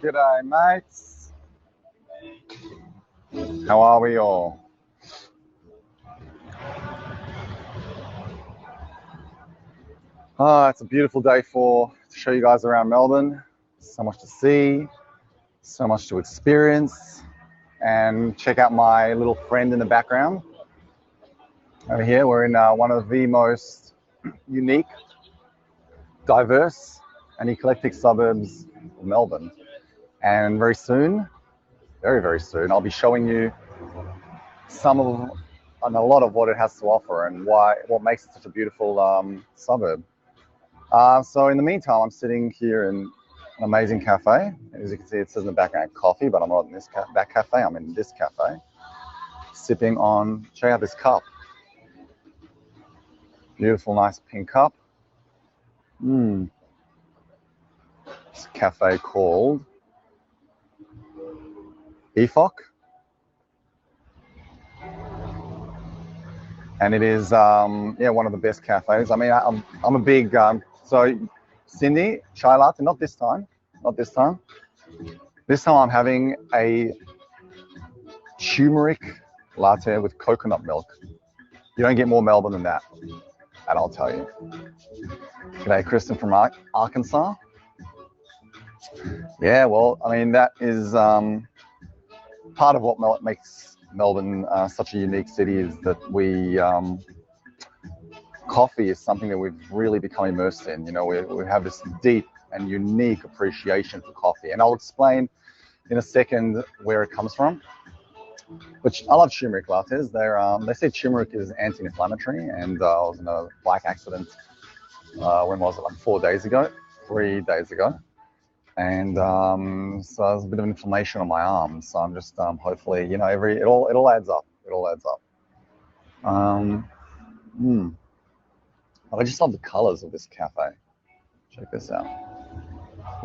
G'day, mates. How are we all? It's a beautiful day to show you guys around Melbourne. So much to see, so much to experience, and check out my little friend in the background. Over here, we're in one of the most unique, diverse, and eclectic suburbs of Melbourne. And very soon, very, very soon, I'll be showing you some of and a lot of what it has to offer and what makes it such a beautiful suburb. So in the meantime, I'm sitting here in an amazing cafe. As you can see, it says in the background coffee, but I'm not in that cafe. I'm in this cafe, sipping on, check out this cup. Beautiful, nice pink cup. It's a cafe called EFOC. And it is, one of the best cafes. I mean, I'm a big, so Cindy, chai latte, not this time. This time I'm having a turmeric latte with coconut milk. You don't get more Melbourne than that, and I'll tell you. G'day, Kristen from Arkansas. Yeah, well, I mean, that is part of what makes Melbourne such a unique city is that coffee is something that we've really become immersed in. You know, we have this deep and unique appreciation for coffee, and I'll explain in a second where it comes from. But I love turmeric lattes. They say turmeric is anti-inflammatory, and I was in a bike accident. When was it? Like 3 days ago, and so there's a bit of inflammation on my arm. So I'm just hopefully, you know, it all adds up. It all adds up. I just love the colors of this cafe. Check this out.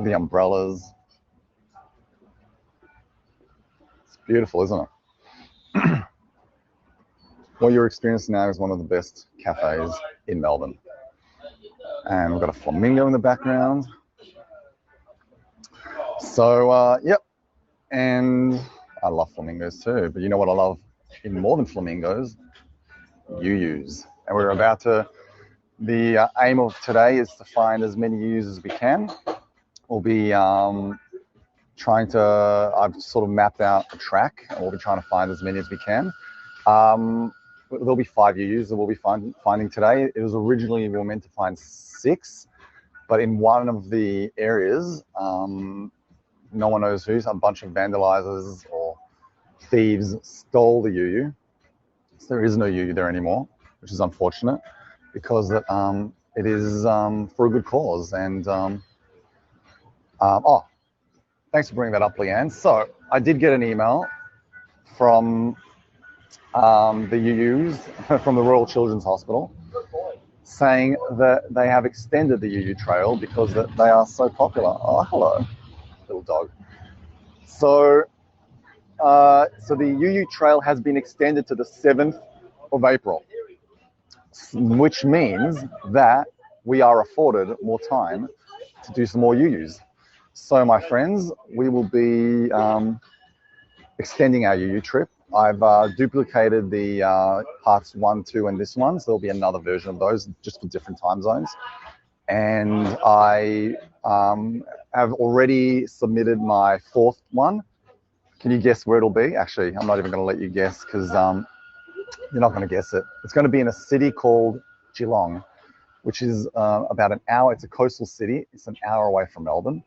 The umbrellas. It's beautiful, isn't it? What you're experiencing now is one of the best cafes in Melbourne. And we've got a flamingo in the background. So, yep. And I love flamingos too. But you know what I love even more than flamingos? UooUoos. And we're about to... The aim of today is to find as many UooUoos as we can. We'll be I've sort of mapped out a track, and we'll be trying to find as many as we can. There'll be 5 UooUoos that we'll be finding today. It was originally, we were meant to find 6, but in one of the areas, no one knows who, a bunch of vandalizers or thieves stole the UooUoo. So there is no UooUoo there anymore, which is unfortunate, because it is for a good cause. And thanks for bringing that up, Leanne. So I did get an email from the UooUoos, from the Royal Children's Hospital, saying that they have extended the UooUoo trail because they are so popular. Oh, hello, little dog. So the UooUoo trail has been extended to the 7th of April. Which means that we are afforded more time to do some more UooUoos. So my friends, we will be extending our UooUoo trip. I've duplicated the parts 1, 2, and this one, so there'll be another version of those just for different time zones. And I have already submitted my 4th one. Can you guess where it'll be? Actually, I'm not even going to let you guess because you're not going to guess it. It's going to be in a city called Geelong, which is about an hour. It's a coastal city. It's an hour away from Melbourne,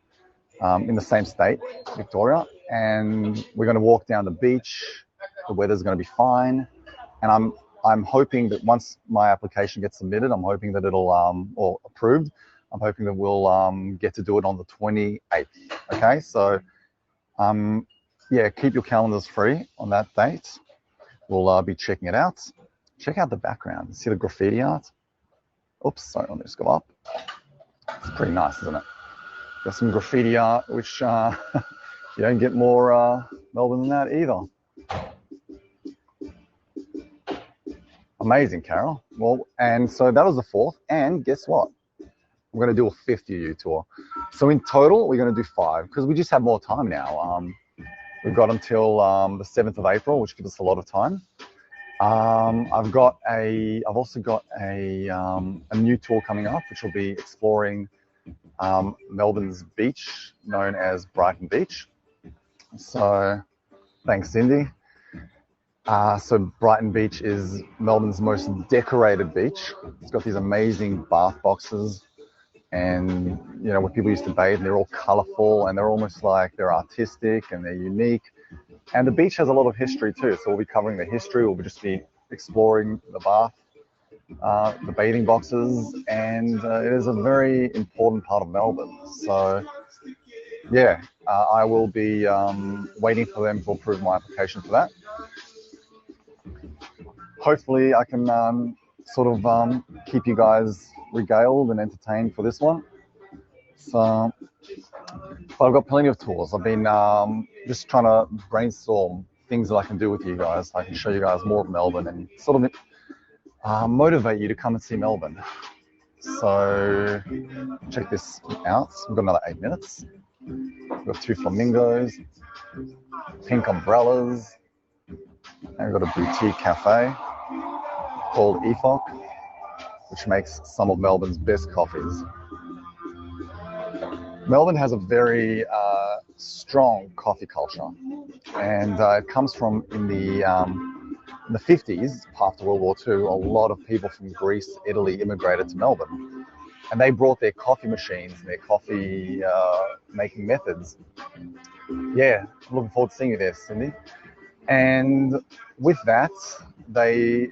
in the same state, Victoria. And we're going to walk down the beach. The weather's going to be fine. And I'm hoping that once my application gets submitted, I'm hoping that it'll, or approved, I'm hoping that we'll get to do it on the 28th. Okay, so yeah, keep your calendars free on that date. We'll be checking it out. Check out the background. See the graffiti art? Oops, sorry, let me just go up. It's pretty nice, isn't it? Got some graffiti art, which you don't get more Melbourne than that either. Amazing, Carol. Well, and so that was the 4th. And guess what? we're going to do a 5th UooUoo tour. So in total, we're going to do 5 because we just have more time now. We've got until the 7th of April, which gives us a lot of time. I've also got a new tour coming up, which will be exploring Melbourne's beach, known as Brighton Beach. So, thanks, Cindy. So Brighton Beach is Melbourne's most decorated beach. It's got these amazing bath boxes, and where people used to bathe, and they're all colourful, and they're almost like they're artistic and they're unique. And the beach has a lot of history too, so we'll be covering the history. We'll just be exploring the bath, the bathing boxes, and it is a very important part of Melbourne. So yeah, I will be waiting for them to approve my application for that. Hopefully I can keep you guys regaled and entertained for this one. So, but I've got plenty of tours. I've been just trying to brainstorm things that I can do with you guys. I can show you guys more of Melbourne and sort of motivate you to come and see Melbourne. So check this out. We've got another 8 minutes. We've got 2 flamingos, pink umbrellas, and we've got a boutique cafe called EFOC, which makes some of Melbourne's best coffees. Melbourne has a very strong coffee culture, and it comes from in the 50s, after World War II, a lot of people from Greece, Italy immigrated to Melbourne, and they brought their coffee machines and their coffee making methods. Yeah, I'm looking forward to seeing you there, Cindy. And with that, they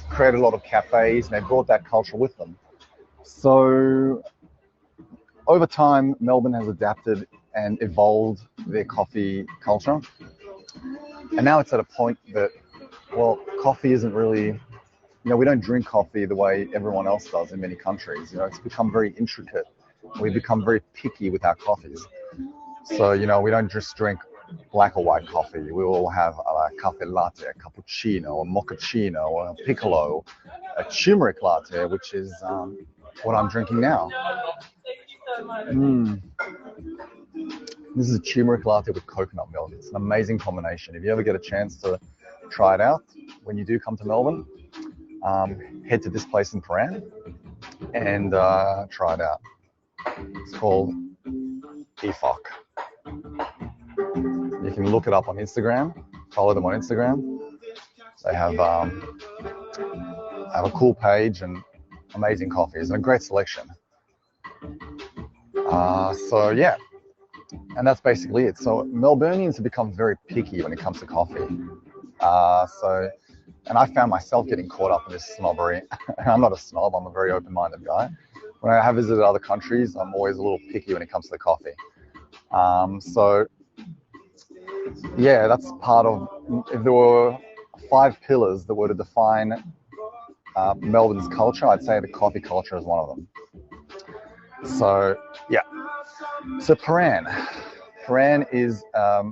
created a lot of cafes, and they brought that culture with them. So over time, Melbourne has adapted and evolved their coffee culture. And now it's at a point that, well, coffee isn't really, we don't drink coffee the way everyone else does in many countries. It's become very intricate. We've become very picky with our coffees. So, we don't just drink black or white coffee. We will have a cafe latte, a cappuccino, a mochaccino, a piccolo, a turmeric latte, which is what I'm drinking now. This is a turmeric latte with coconut milk. It's an amazing combination. If you ever get a chance to try it out, when you do come to Melbourne, head to this place in Prahran and try it out. It's called EFOC. You can look it up on Instagram, follow them on Instagram. They have a cool page and amazing coffees and a great selection. So yeah, and that's basically it. So Melburnians have become very picky when it comes to coffee. And I found myself getting caught up in this snobbery. I'm not a snob, I'm a very open-minded guy. When I have visited other countries, I'm always a little picky when it comes to the coffee. So yeah, that's part of, if there were 5 pillars that were to define Melbourne's culture, I'd say the coffee culture is one of them. So yeah, so Prahran is a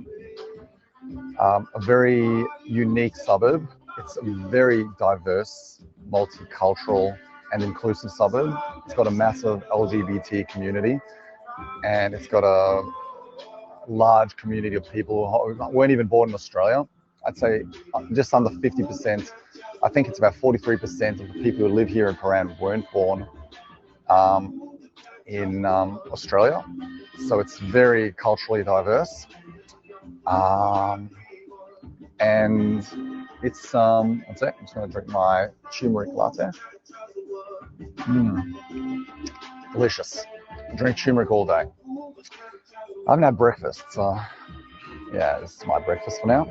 very unique suburb. It's a very diverse, multicultural and inclusive suburb. It's got a massive LGBT community, and it's got a large community of people who weren't even born in Australia. I'd say just under 50%. I think it's about 43% of the people who live here in Prahran weren't born in Australia. So it's very culturally diverse. And it's, one sec, I'm just going to drink my turmeric latte. Delicious. I drink turmeric all day. I haven't had breakfast, so yeah, this is my breakfast for now.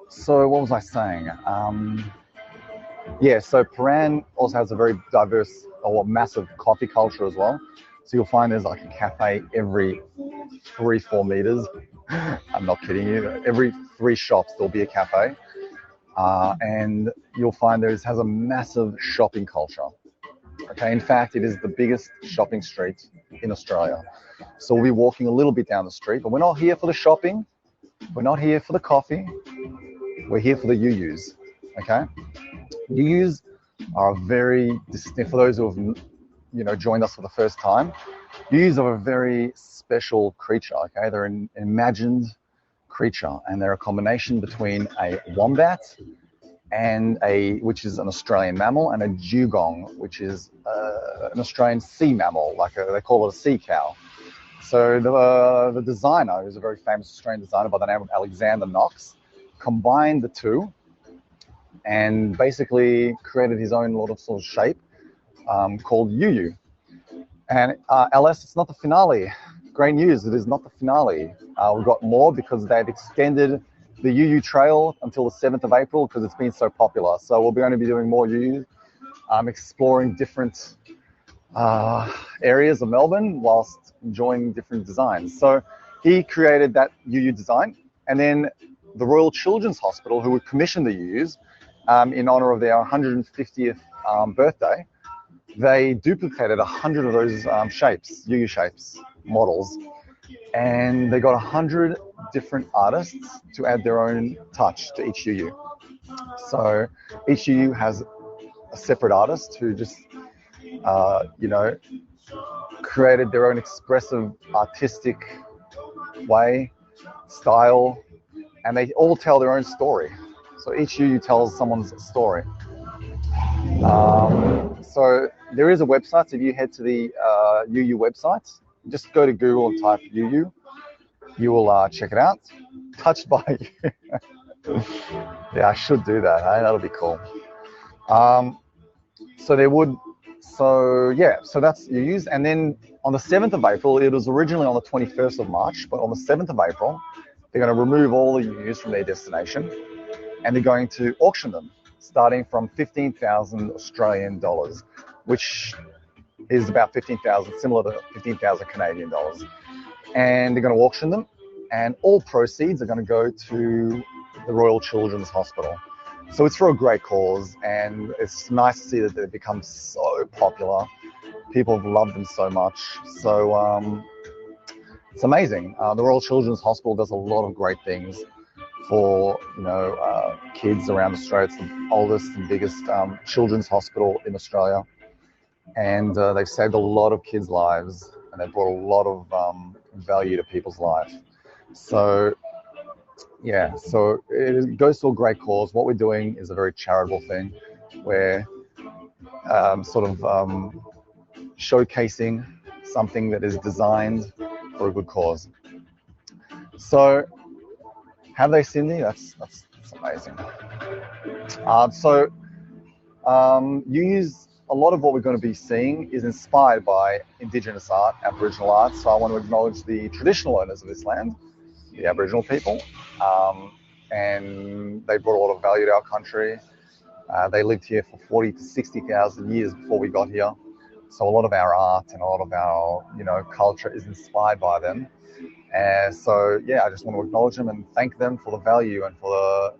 So what was I saying? Yeah, so Prahran also has a very diverse or massive coffee culture as well. So you'll find there's like a cafe every 3-4 meters. I'm not kidding you. Every 3 shops there'll be a cafe, and you'll find has a massive shopping culture. Okay, in fact, it is the biggest shopping street in Australia. So we'll be walking a little bit down the street, but we're not here for the shopping. We're not here for the coffee. We're here for the UooUoos. Okay, UooUoos are very distinct. For those who have joined us for the first time, UooUoos are a very special creature. Okay, they're an imagined creature, and they're a combination between a wombat and which is an Australian mammal, and a dugong, which is an Australian sea mammal, they call it a sea cow. So the designer, who's a very famous Australian designer by the name of Alexander Knox, combined the two and basically created his own little sort of shape called UooUoo. And LS, it's not the finale. Great news, it is not the finale. We've got more because they've extended the UooUoo trail until the 7th of April because it's been so popular. So we'll be going to be doing more UooUoo, exploring different areas of Melbourne whilst enjoying different designs. So he created that UooUoo design, and then the Royal Children's Hospital, who would commission the UooUoos in honour of their 150th birthday, they duplicated 100 of those shapes, UooUoo shapes, models, and they got 100 different artists to add their own touch to each UooUoo. So each UooUoo has a separate artist who just, created their own expressive, artistic way, style, and they all tell their own story. So each UooUoo tells someone's story. So there is a website. So if you head to the UooUoo website, just go to Google and type UooUoo. You will check it out. Touched by you. Yeah, I should do that. Hey? That'll be cool. So that's UooUoos. And then on the 7th of April, it was originally on the 21st of March, but on the 7th of April, they're going to remove all the UooUoos from their destination, and they're going to auction them, starting from 15,000 Australian dollars, which is about 15,000, similar to 15,000 Canadian dollars. And they're going to auction them, and all proceeds are going to go to the Royal Children's Hospital. So it's for a great cause, and it's nice to see that they've become so popular. People have loved them so much. So it's amazing. The Royal Children's Hospital does a lot of great things for kids around Australia. It's the oldest and biggest children's hospital in Australia, and they've saved a lot of kids' lives, and they've brought a lot of value to people's lives. So yeah, so it goes to a great cause. What we're doing is a very charitable thing. We're showcasing something that is designed for a good cause. So have they, Cindy? That's amazing. UooUoos, a lot of what we're going to be seeing is inspired by Indigenous art, Aboriginal art. So I want to acknowledge the traditional owners of this land, the Aboriginal people, and they brought a lot of value to our country. They lived here for 40 to 60,000 years before we got here. So a lot of our art and a lot of our, culture is inspired by them. So yeah, I just want to acknowledge them and thank them for the value and for the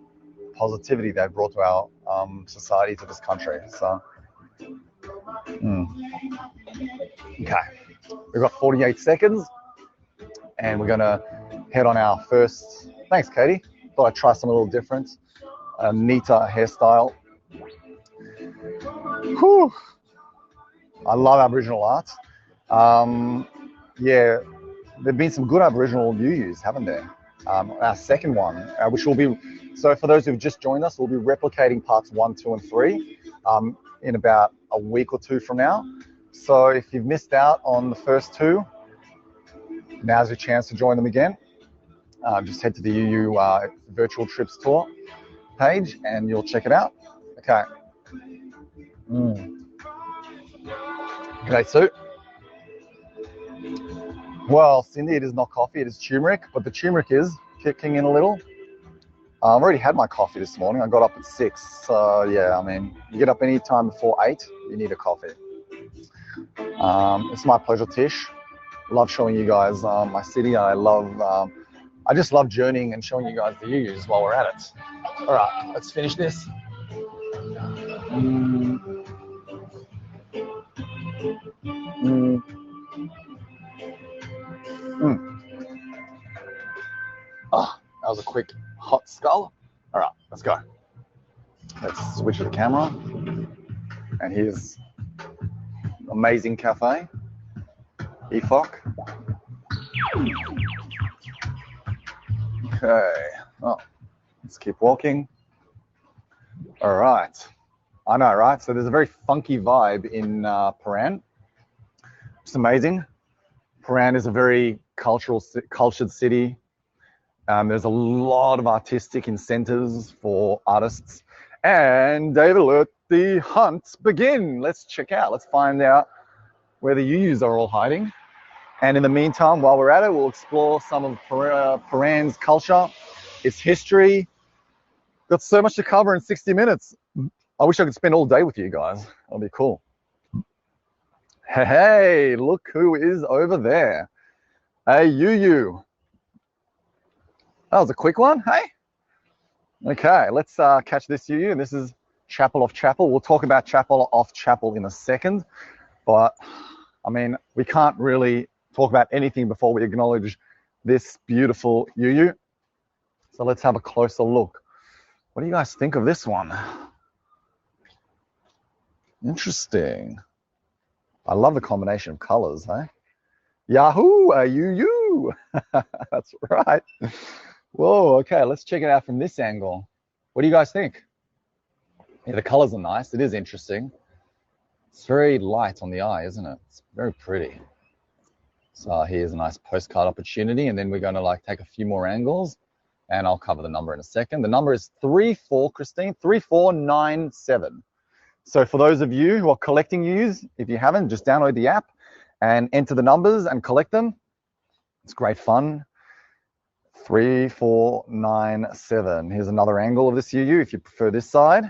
positivity they've brought to our society, to this country. So, okay, we've got 48 seconds, and we're gonna head on our first. Thanks, Katie. Thought I'd try something a little different, a neater hairstyle. Whew. I love Aboriginal art. Yeah, there've been some good Aboriginal UooUoos, haven't there? Our second one, which will be, so for those who've just joined us, we'll be replicating parts 1, 2, and 3 in about a week or two from now. So if you've missed out on the first two, now's your chance to join them again. Just head to the UooUoo Virtual Trips Tour page and you'll check it out. Okay. G'day, Sue. Well, Cindy, it is not coffee, it is turmeric, but the turmeric is kicking in a little. I've already had my coffee this morning. I got up at 6. So yeah, I mean, you get up any time before 8, you need a coffee. It's my pleasure, Tish. Love showing you guys my city. I just love journeying and showing you guys the UooUoos while we're at it. All right, let's finish this. Oh, that was a quick hot skull. All right, let's go. Let's switch to the camera. And here's amazing cafe, EFOC. Okay, oh, let's keep walking. All right, I know, right? So there's a very funky vibe in Prahran. It's amazing. Prahran is a very cultured city. There's a lot of artistic incentives for artists. And David, let the hunt begin. Let's check out, let's find out where the UooUoos are all hiding. And in the meantime, while we're at it, we'll explore some of Prahran's culture, its history. Got so much to cover in 60 minutes. I wish I could spend all day with you guys. That'll be cool. Hey, look who is over there. Hey, UooUoo. That was a quick one, hey? Okay, let's catch this UooUoo. And this is Chapel off Chapel. We'll talk about Chapel off Chapel in a second. But, I mean, we can't really talk about anything before we acknowledge this beautiful UooUoo. So let's have a closer look. What do you guys think of this one? Interesting. I love the combination of colors, hey? Yahoo, a UooUoo. That's right. Whoa, okay, let's check it out from this angle. What do you guys think? Yeah, the colors are nice. It is interesting. It's very light on the eye, isn't it? It's very pretty. So here's a nice postcard opportunity, and then we're going to like take a few more angles, and I'll cover the number in a second. The number is 3497. So for those of you who are collecting UooUoos, if you haven't, just download the app and enter the numbers and collect them. It's great fun. 3497. Here's another angle of this UooUoo if you prefer this side.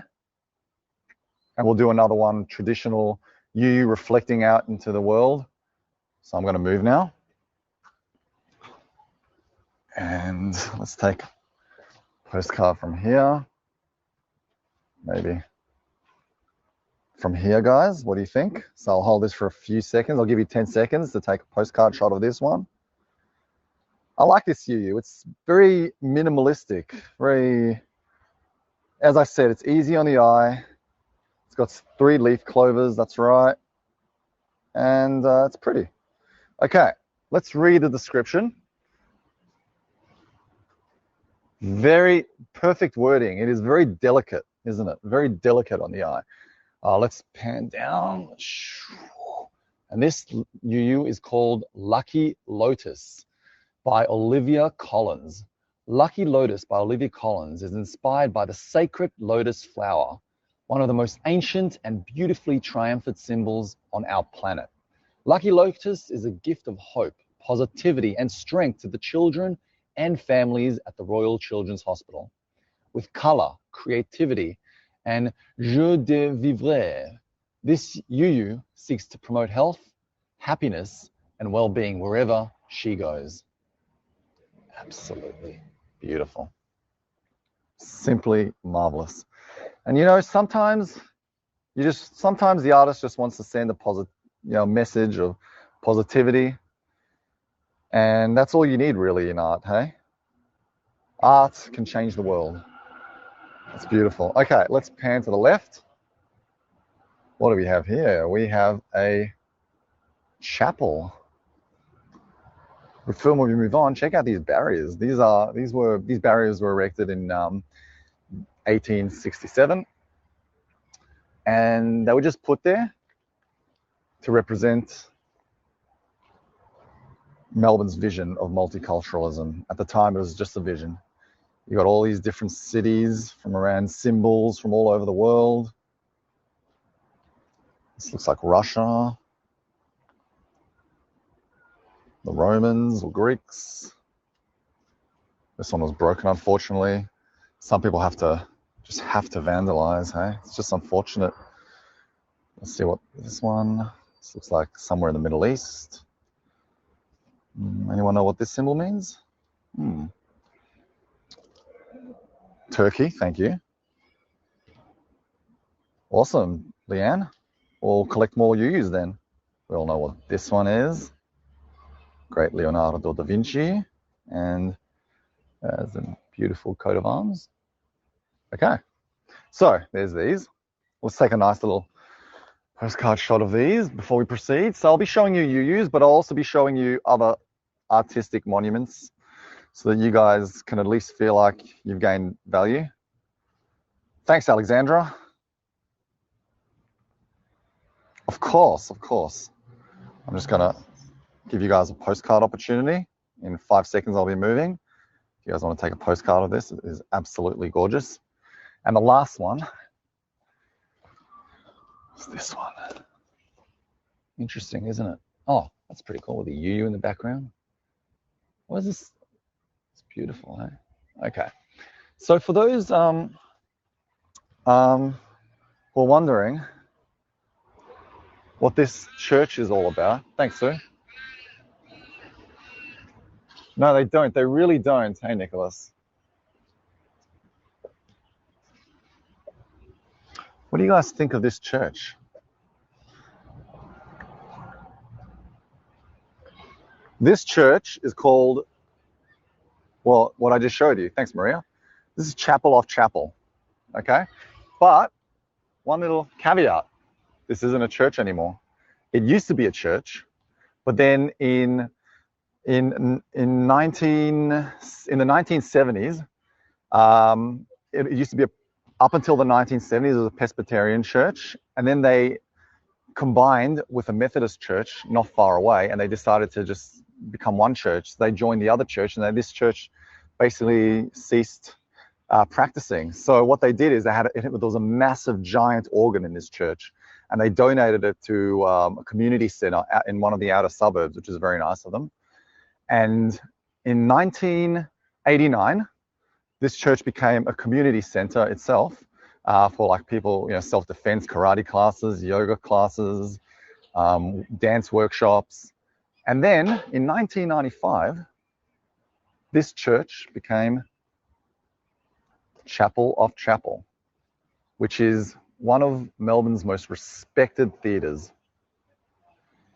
And we'll do another one, traditional UooUoo reflecting out into the world. So I'm going to move now. And let's take a postcard from here. Maybe from here, guys. What do you think? So I'll hold this for a few seconds. I'll give you 10 seconds to take a postcard shot of this one. I like this UooUoo. It's very minimalistic. Very, as I said, it's easy on the eye. It's got 3 leaf clovers, that's right. And it's pretty. Okay, let's read the description. Very perfect wording. It is very delicate, isn't it? Very delicate on the eye. Let's pan down. And this UooUoo is called Lucky Lotus by Olivia Collins. Lucky Lotus by Olivia Collins is inspired by the sacred lotus flower, one of the most ancient and beautifully triumphant symbols on our planet. Lucky Lotus is a gift of hope, positivity, and strength to the children and families at the Royal Children's Hospital. With color, creativity, and joie de vivre, this UooUoo seeks to promote health, happiness, and well-being wherever she goes. Absolutely beautiful. Simply marvelous. And you know, sometimes the artist just wants to send a message of positivity. And that's all you need really in art, hey? Art can change the world. It's beautiful. Okay, let's pan to the left. What do we have here? We have a chapel. Before we move on, check out these barriers. These barriers were erected in 1867, and they were just put there to represent Melbourne's vision of multiculturalism. At the time, it was just a vision. You got all these different cities from around, symbols from all over the world. This looks like Russia, the Romans or Greeks. This one was broken, unfortunately. Some people have to vandalize, hey? It's just unfortunate. Let's see what this one. This looks like somewhere in the Middle East. Anyone know what this symbol means? Turkey, thank you. Awesome, Leanne. We'll collect more UooUoos then. We all know what this one is. Great Leonardo da Vinci. And there's a beautiful coat of arms. Okay, so there's these. Let's take a nice little postcard shot of these before we proceed. So I'll be showing you UooUoos, but I'll also be showing you other artistic monuments so that you guys can at least feel like you've gained value. Thanks, Alexandra. Of course, of course. I'm just gonna give you guys a postcard opportunity. In 5 seconds, I'll be moving. If you guys want to take a postcard of this, it is absolutely gorgeous. And the last one is this one. Interesting, isn't it? Oh, that's pretty cool with the UooUoo in the background. What is this? It's beautiful, eh? Okay. So for those who are wondering what this church is all about, thanks, Sue. No, they don't. They really don't. Hey, Nicholas. What do you guys think of this church? This church is called, well, what I just showed you. Thanks, Maria. This is chapel off chapel, okay? But one little caveat, this isn't a church anymore. It used to be a church, but then in the 1970s, it used to be up until the 1970s, it was a Presbyterian church, and then they combined with a Methodist church not far away, and they decided to just become one church. So they joined the other church, and then this church basically ceased practicing. So what they did is there was a massive giant organ in this church, and they donated it to a community center in one of the outer suburbs, which is very nice of them. And in 1989, this church became a community center itself for like people, self-defense, karate classes, yoga classes, dance workshops. And then in 1995, this church became Chapel of Chapel, which is one of Melbourne's most respected theatres.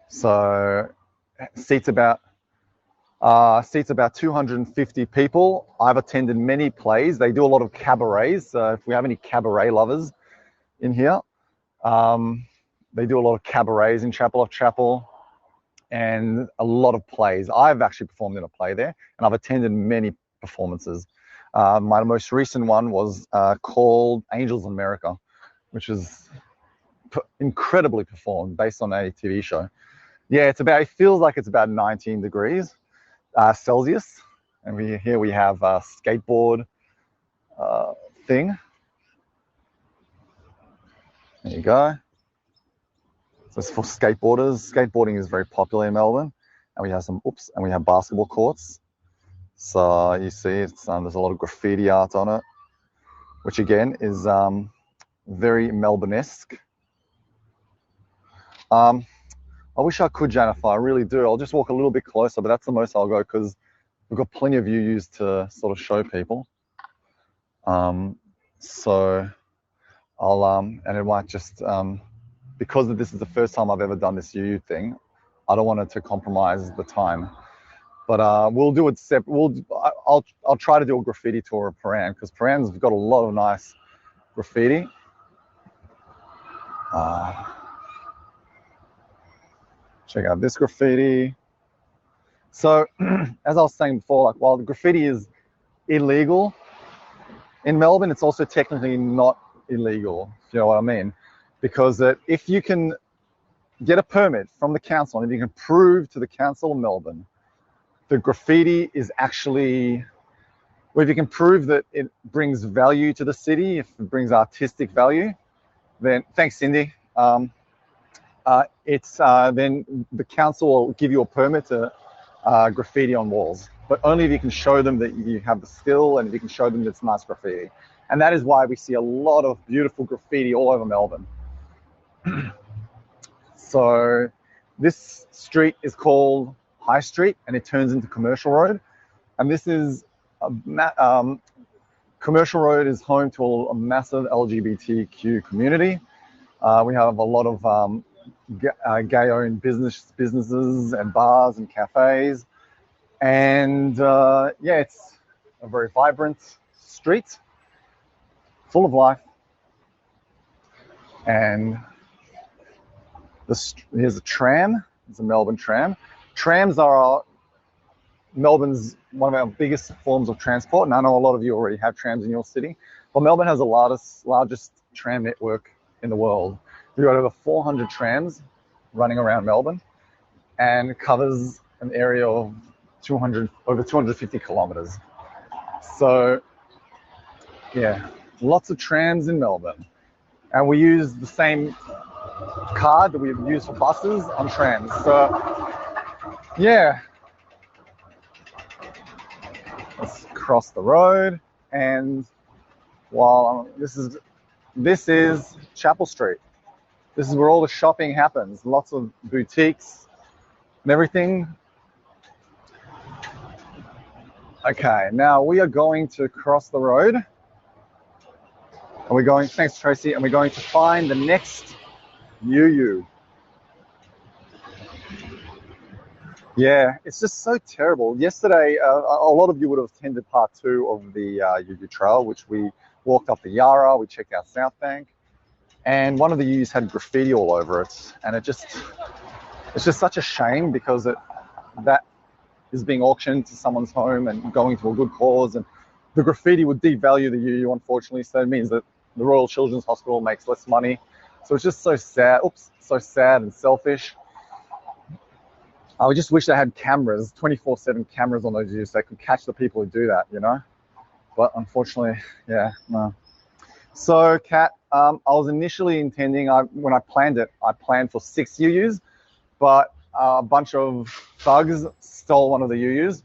So seats about 250 people. I've attended many plays. They do a lot of cabarets. So if we have any cabaret lovers in here, they do a lot of cabarets in Chapel of Chapel and a lot of plays. I've actually performed in a play there, and I've attended many performances. My most recent one was called Angels in America, which is incredibly performed based on a TV show. Yeah, it feels like it's about 19 degrees Celsius, and here we have a skateboard thing. There you go. So it's for skateboarders. Skateboarding is very popular in Melbourne, and we have and we have basketball courts. So you see, there's a lot of graffiti art on it, which again is very Melbourne-esque. I wish I could, Jennifer, I really do. I'll just walk a little bit closer, but that's the most I'll go because we've got plenty of UooUoos to sort of show people. So I'll, and it might just, because this is the first time I've ever done this UooUoo thing, I don't want it to compromise the time. But we'll do it separate. I'll try to do a graffiti tour of Prahran because Prahran's got a lot of nice graffiti. Check out this graffiti. So, as I was saying before, like while the graffiti is illegal in Melbourne, it's also technically not illegal, if you know what I mean. Because if you can get a permit from the council, and if you can prove to the Council of Melbourne the graffiti is actually, well, if you can prove that it brings value to the city, if it brings artistic value, then, thanks Cindy, then the council will give you a permit to graffiti on walls, but only if you can show them that you have the skill and if you can show them that it's nice graffiti. And that is why we see a lot of beautiful graffiti all over Melbourne. So this street is called High Street and it turns into Commercial Road. And this is, Commercial Road is home to a massive LGBTQ community. We have a lot of gay-owned businesses and bars and cafes. And yeah, it's a very vibrant street, full of life. And Here's a tram. It's a Melbourne tram. Trams are Melbourne's one of our biggest forms of transport, and I know a lot of you already have trams in your city. But Melbourne has the largest tram network in the world. We've got over 400 trams running around Melbourne, and it covers an area of over 250 kilometers. So, yeah, lots of trams in Melbourne. And we use the same card that we use for buses on trams. So, yeah. Let's cross the road, and while this is Chapel Street. This is where all the shopping happens. Lots of boutiques and everything. Okay, now we are going to cross the road, and we're going. Thanks, Tracy. And we're going to find the next UooUoo. Yeah, it's just so terrible. Yesterday, a lot of you would have attended part 2 of the UooUoo trail, which we walked up the Yarra, we checked out South Bank, and one of the UooUoos had graffiti all over it, and it's just such a shame because that is being auctioned to someone's home and going to a good cause, and the graffiti would devalue the UooUoo, unfortunately, so it means that the Royal Children's Hospital makes less money. So it's just so sad. So sad and selfish. I just wish they had cameras, 24/7 cameras on those UooUoos, so they could catch the people who do that, you know? But unfortunately, yeah, no. So, Kat, I was initially intending, when I planned it, I planned for 6 UooUoos, but a bunch of thugs stole one of the UooUoos.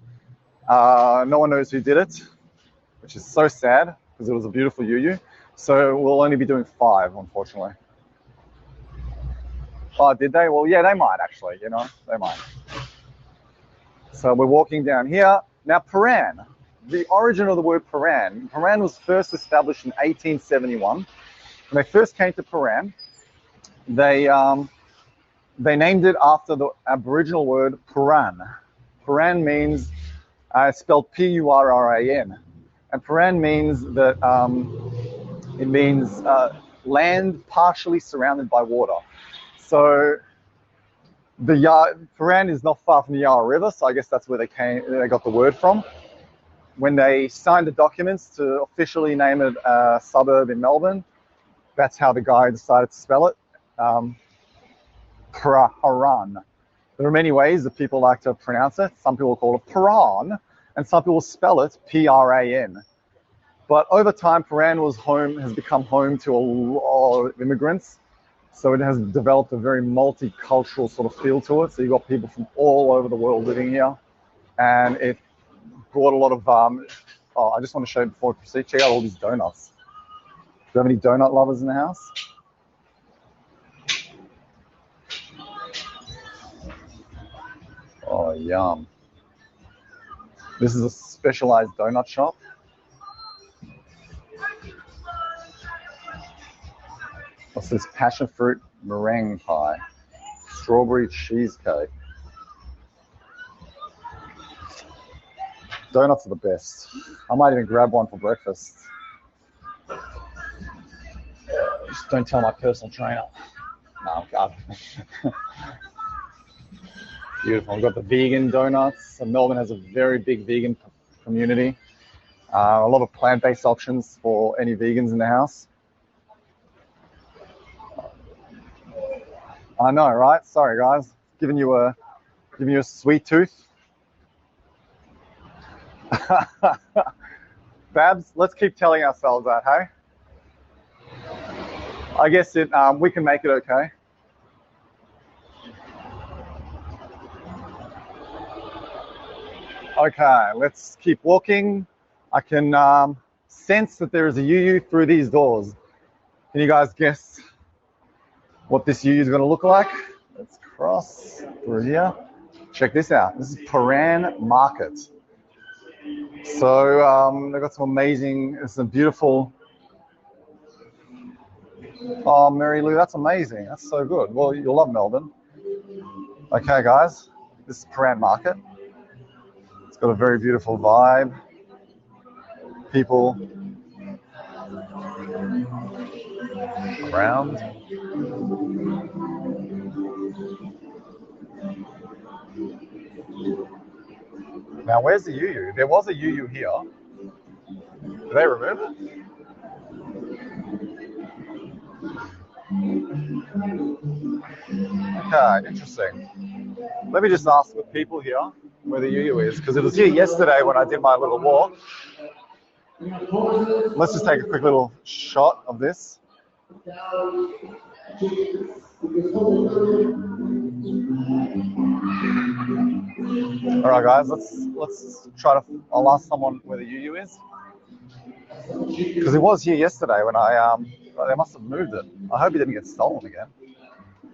No one knows who did it, which is so sad, because it was a beautiful UooUoo. So we'll only be doing 5, unfortunately. Oh, did they? Well, yeah, they might actually, you know, they might. So we're walking down here. Now, Prahran, the origin of the word Prahran. Prahran was first established in 1871. When they first came to Prahran, they named it after the Aboriginal word Prahran. Prahran means, it's spelled P-U-R-R-A-N. And Prahran means that, it means land partially surrounded by water. So Prahran is not far from the Yarra River, so I guess that's where they got the word from. When they signed the documents to officially name it a suburb in Melbourne, that's how the guy decided to spell it, Prahran. There are many ways that people like to pronounce it. Some people call it Prahran, and some people spell it P-R-A-N. But over time, Prahran has become home to a lot of immigrants. So it has developed a very multicultural sort of feel to it. So you've got people from all over the world living here. And it brought a lot of, I just want to show you before we proceed, check out all these donuts. Do you have any donut lovers in the house? Oh, yum. This is a specialized donut shop. What's this? Passion fruit meringue pie, strawberry cheesecake. Donuts are the best. I might even grab one for breakfast. Just don't tell my personal trainer. No, God. Beautiful. We've got the vegan donuts. And Melbourne has a very big vegan community. A lot of plant-based options for any vegans in the house. I know, right? Sorry, guys. Giving you a sweet tooth. Babs, let's keep telling ourselves that, hey? I guess we can make it okay. Okay, let's keep walking. I can sense that there is a UooUoo through these doors. Can you guys guess what this UooUoo is going to look like? Let's cross through here. Check this out. This is Prahran Market. So they've got some amazing, some beautiful. Oh, Mary Lou, that's amazing. That's so good. Well, you'll love Melbourne. Okay, guys, this is Prahran Market. It's got a very beautiful vibe. People around. Now, where's the UooUoo? There was a UooUoo here. Did they remove it? Okay, interesting. Let me just ask the people here where the UooUoo is, because it was here yesterday when I did my little walk. Let's just take a quick little shot of this. All right, guys, let's try to. I'll ask someone where the UooUoo is, because it was here yesterday when they must have moved it. I hope it didn't get stolen again.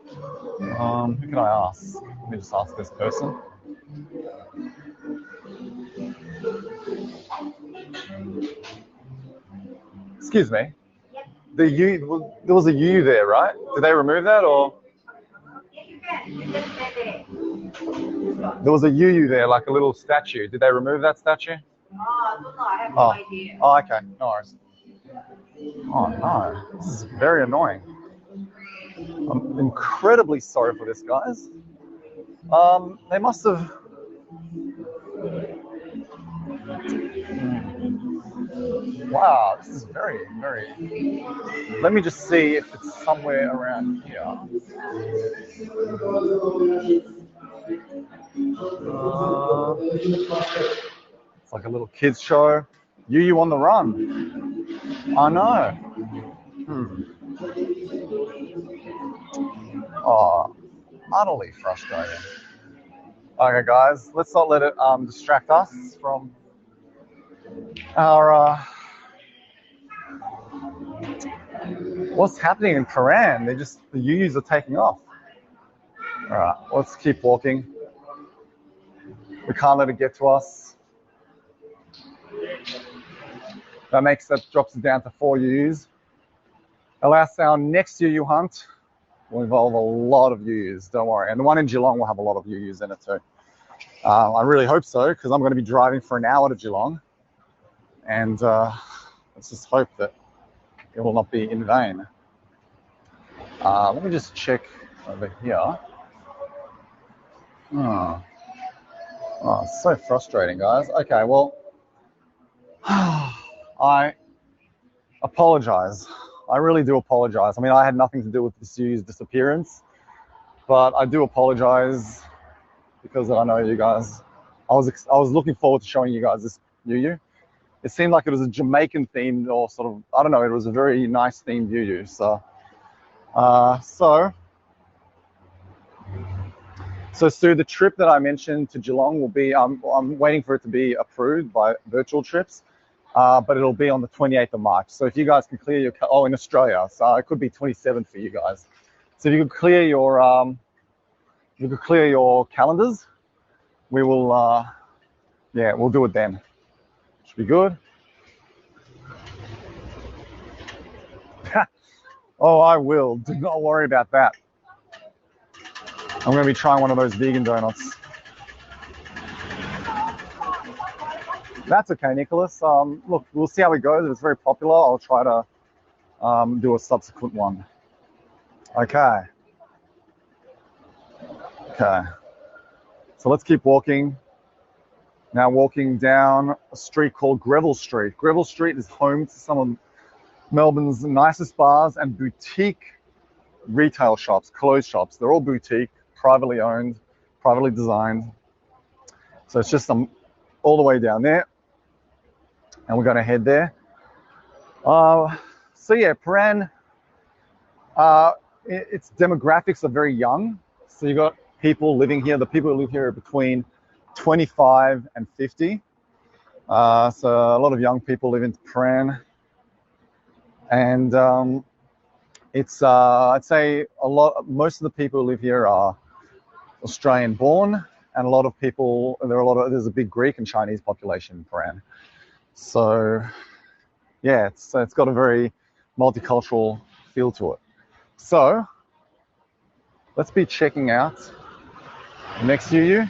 Who can I ask? Let me just ask this person. Excuse me. There was a UooUoo there, right? Did they remove that, or? There was a UooUoo there, like a little statue. Did they remove that statue? Oh, I don't know. I have no idea. Oh, okay. No worries. Oh, no. This is very annoying. I'm incredibly sorry for this, guys. They must have... Wow, this is very, very... Let me just see if it's somewhere around here. It's like a little kids show. UooUoo on the run. I know. Oh, utterly frustrating. Okay, guys, let's not let it distract us from our what's happening in Prahran. The UooUoos are taking off. All right, let's keep walking. We can't let it get to us. That drops it down to 4 UooUoos. Alas, our next UooUoo hunt will involve a lot of UooUoos, don't worry. And the one in Geelong will have a lot of UooUoos in it too. I really hope so, because I'm going to be driving for an hour to Geelong. And let's just hope that it will not be in vain. Let me just check over here. Oh, it's so frustrating, guys. Okay, well, I apologize. I really do apologize. I mean, I had nothing to do with this UooUoo's disappearance, but I do apologize because I know you guys. I was looking forward to showing you guys this UooUoo. It seemed like it was a Jamaican themed, or sort of, I don't know, it was a very nice themed UooUoo. So Sue, the trip that I mentioned to Geelong will be, I'm waiting for it to be approved by Virtual Trips, but it'll be on the 28th of March. So if you guys can clear your, in Australia, so it could be 27th for you guys. So if you could clear your, calendars, we will, yeah, we'll do it then. Should be good. Oh, I will. Do not worry about that. I'm going to be trying one of those vegan donuts. That's okay, Nicholas. Look, we'll see how it goes. If it's very popular, I'll try to do a subsequent one. Okay. Okay. So let's keep walking. Now walking down a street called Greville Street. Greville Street is home to some of Melbourne's nicest bars and boutique retail shops, clothes shops. They're all boutique, privately owned, privately designed. So it's just all the way down there. And we're going to head there. So yeah, Prahran, its demographics are very young. So you've got people living here. The people who live here are between 25 and 50. So a lot of young people live in Prahran. And it's, I'd say most of the people who live here are Australian born, and a lot of people, there's a big Greek and Chinese population in Prahran. So yeah, it's got a very multicultural feel to it. So let's be checking out the next UooUoo.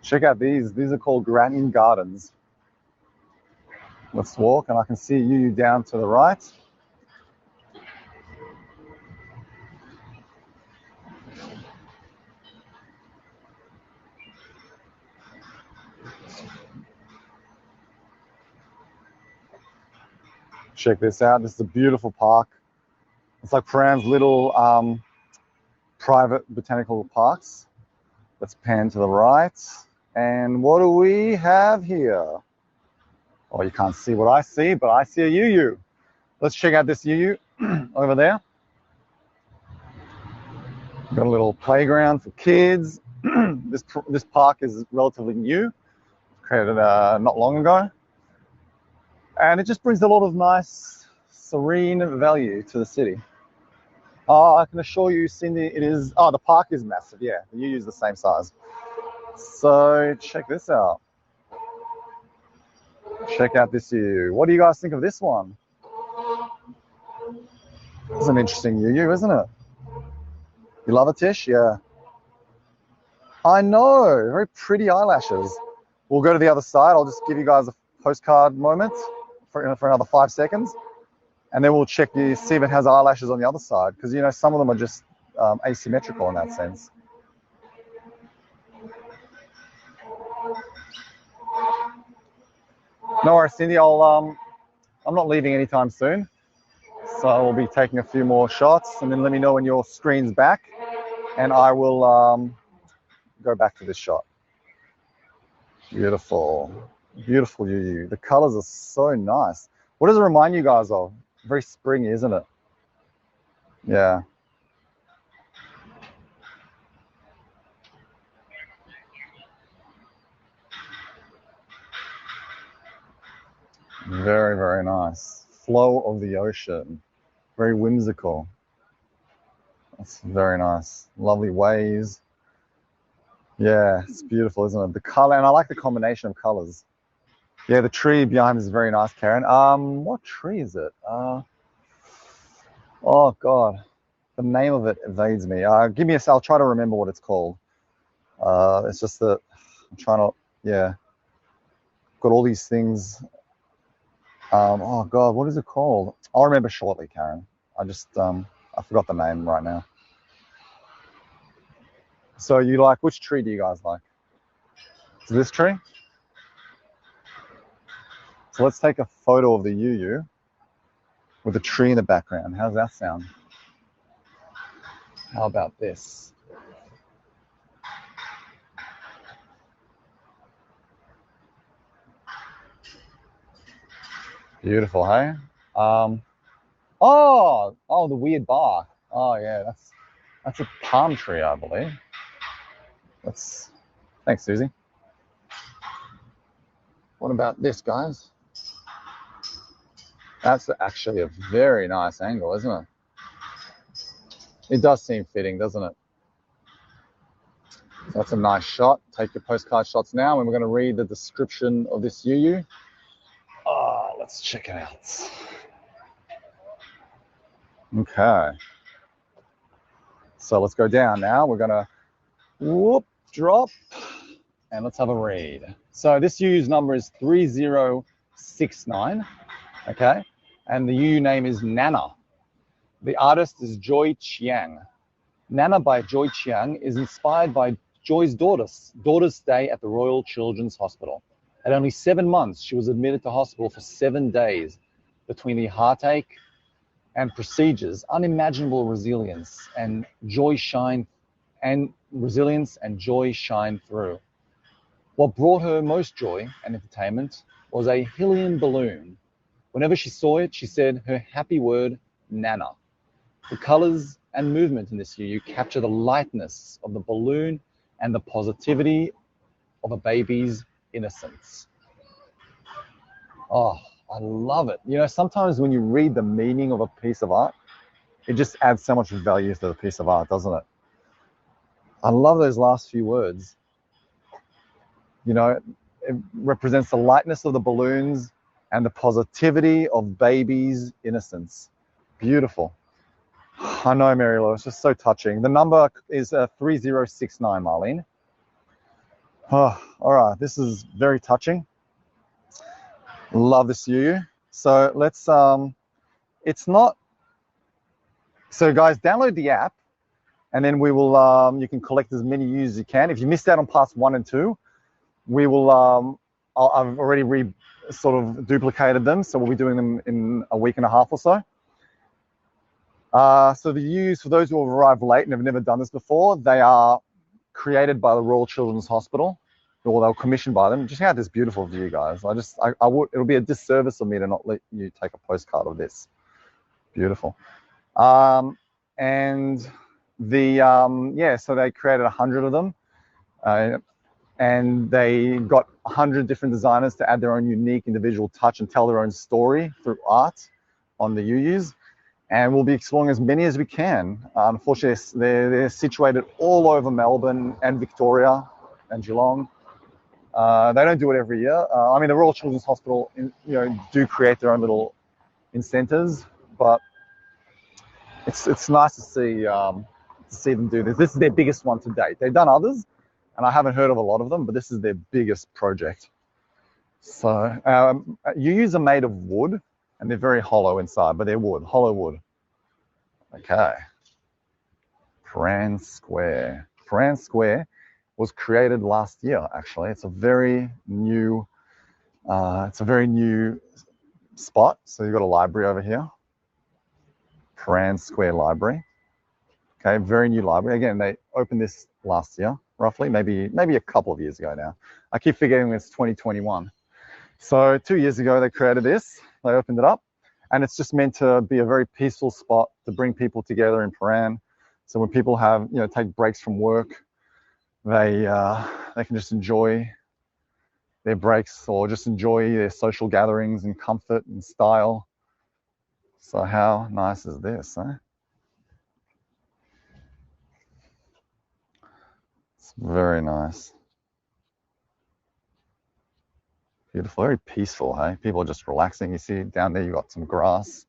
Check out these. These are called Granton Gardens. Let's walk, and I can see UooUoo down to the right. Check this out. This is a beautiful park. It's like Prahran's little private botanical parks. Let's pan to the right. And what do we have here? Oh, you can't see what I see, but I see a UooUoo. Let's check out this UooUoo over there. Got a little playground for kids. This park is relatively new, created not long ago. And it just brings a lot of nice, serene value to the city. I can assure you, Cindy, it is, the park is massive, yeah. The UooUoo is the same size. So check this out. Check out this UooUoo. What do you guys think of this one? It's an interesting UooUoo, isn't it? You love it, Tish? Yeah. I know, very pretty eyelashes. We'll go to the other side. I'll just give you guys a postcard moment for another 5 seconds. And then we'll check see if it has eyelashes on the other side. Because, you know, some of them are just asymmetrical in that sense. No worries, Cindy. I'm not leaving anytime soon. So we'll be taking a few more shots. And then let me know when your screen's back. And I will go back to this shot. Beautiful. Beautiful UooUoo. The colors are so nice. What does it remind you guys of? Very springy, isn't it? Yeah. Very, very nice. Flow of the ocean. Very whimsical. That's very nice. Lovely waves. Yeah, it's beautiful, isn't it? The color, and I like the combination of colors. Yeah, the tree behind is very nice, Karen. What tree is it? Oh God, the name of it evades me. Give me I'll try to remember what it's called. It's just that I'm trying to, yeah. Got all these things. Oh God, what is it called? I'll remember shortly, Karen. I forgot the name right now. So you like, which tree do you guys like? Is this tree? So let's take a photo of the UooUoo with a tree in the background. How's that sound? How about this? Beautiful, hey? The weird bark. Oh yeah, that's a palm tree, I believe. Thanks, Susie. What about this, guys? That's actually a very nice angle, isn't it? It does seem fitting, doesn't it? That's a nice shot. Take your postcard shots now, and we're going to read the description of this UooUoo. Let's check it out. Okay. So let's go down now. We're going to drop, and let's have a read. So this UooUoo's number is 3069. Okay, and the UooUoo name is Nana. The artist is Joy Chiang. Nana by Joy Chiang is inspired by Joy's daughter's stay at the Royal Children's Hospital. At only 7 months, she was admitted to hospital for 7 days. Between the heartache and procedures, unimaginable resilience and joy shine through. What brought her most joy and entertainment was a helium balloon. Whenever she saw it, she said her happy word, Nana. The colors and movement in this UooUoo capture the lightness of the balloon and the positivity of a baby's innocence. Oh, I love it. You know, sometimes when you read the meaning of a piece of art, it just adds so much value to the piece of art, doesn't it? I love those last few words. You know, it represents the lightness of the balloons and the positivity of baby's innocence. Beautiful. I know, Mary Lou, it's just so touching. The number is 3069, Marlene. Oh, all right, this is very touching. Love this UooUoo. So let's, it's not, so guys, download the app, and then we will, you can collect as many UooUoos as you can. If you missed out on parts 1 and 2, we will I've already sort of duplicated them, so we'll be doing them in a week and a half or so. So the UooUoos, for those who have arrived late and have never done this before, they are created by the Royal Children's Hospital, or they were commissioned by them. Just check out this beautiful view, guys. It'll be a disservice of me to not let you take a postcard of this. Beautiful. And so they created 100 of them, and they got 100 different designers to add their own unique individual touch and tell their own story through art on the UooUoos. And we'll be exploring as many as we can. Unfortunately, they're situated all over Melbourne and Victoria and Geelong. They don't do it every year. I mean, the Royal Children's Hospital, do create their own little incentives, but it's nice to see them do this. This is their biggest one to date. They've done others, and I haven't heard of a lot of them, but this is their biggest project. So UooUoos are made of wood, and they're very hollow inside, but they're wood, hollow wood. Okay. Prahran Square. Prahran Square was created last year, actually. It's a very new spot. So you've got a library over here. Prahran Square Library. Okay, very new library. Again, they opened this last year, roughly, maybe a couple of years ago now. I keep forgetting it's 2021. So 2 years ago, they created this. They opened it up, and it's just meant to be a very peaceful spot to bring people together in Prahran. So when people have, take breaks from work, they can just enjoy their breaks or just enjoy their social gatherings in comfort and style. So how nice is this, eh? It's very nice. Beautiful, very peaceful, hey? People are just relaxing. You see down there, you've got some grass.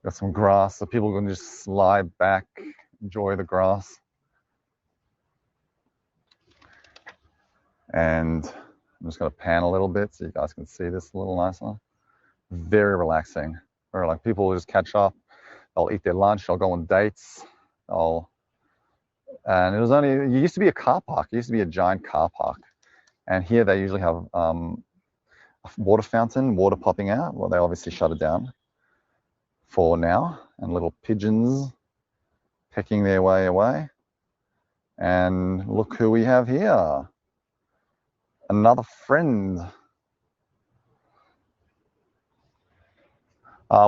Got some grass, so people can just lie back, enjoy the grass. And I'm just going to pan a little bit so you guys can see this a little nicer. Very relaxing. Very like people will just catch up. They'll eat their lunch. They'll go on dates. And it used to be a car park. It used to be a giant car park. And here they usually have a water fountain, water popping out. Well, they obviously shut it down for now. And little pigeons pecking their way away. And look who we have here. Another friend.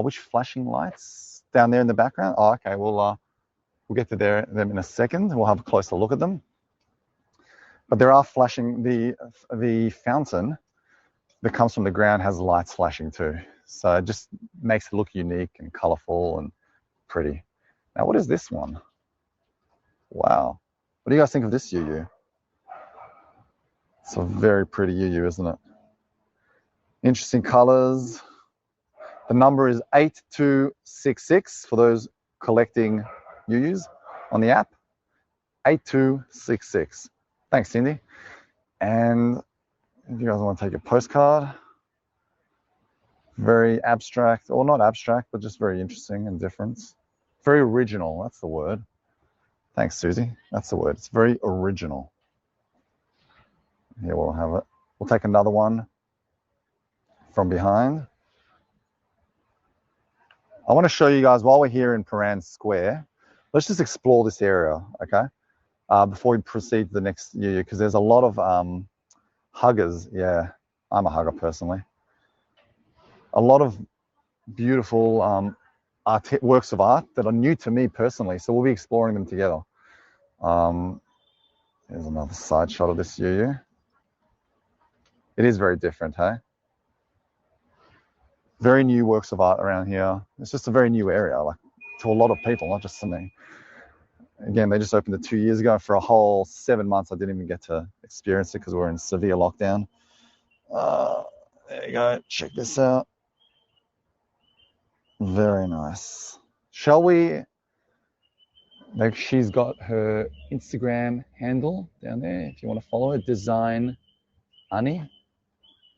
Which flashing lights down there in the background? Oh, okay. We'll get to them in a second. We'll have a closer look at them. But there are flashing. The fountain that comes from the ground has lights flashing too. So it just makes it look unique and colourful and pretty. Now, what is this one? Wow. What do you guys think of this UooUoo? It's a very pretty UooUoo, isn't it? Interesting colours. The number is 8266 for those collecting UooUoos on the app. 8266. Thanks, Cindy. And if you guys want to take a postcard, very abstract, or not abstract, but just very interesting and different. Very original, that's the word. Thanks, Susie. That's the word. It's very original. Here we'll have it. We'll take another one from behind. I want to show you guys, while we're here in Prahran Square, let's just explore this area, okay? Before we proceed to the next UooUoo, because there's a lot of huggers. Yeah, I'm a hugger personally. A lot of beautiful works of art that are new to me personally, so we'll be exploring them together. Here's another side shot of this UooUoo. It is very different, hey? Very new works of art around here. It's just a very new area, like to a lot of people, not just to me. Again, they just opened it 2 years ago. For a whole 7 months, I didn't even get to experience it because we're in severe lockdown. There you go. Check this out. Very nice. Shall we? Like, she's got her Instagram handle down there. If you want to follow it, Design Annie.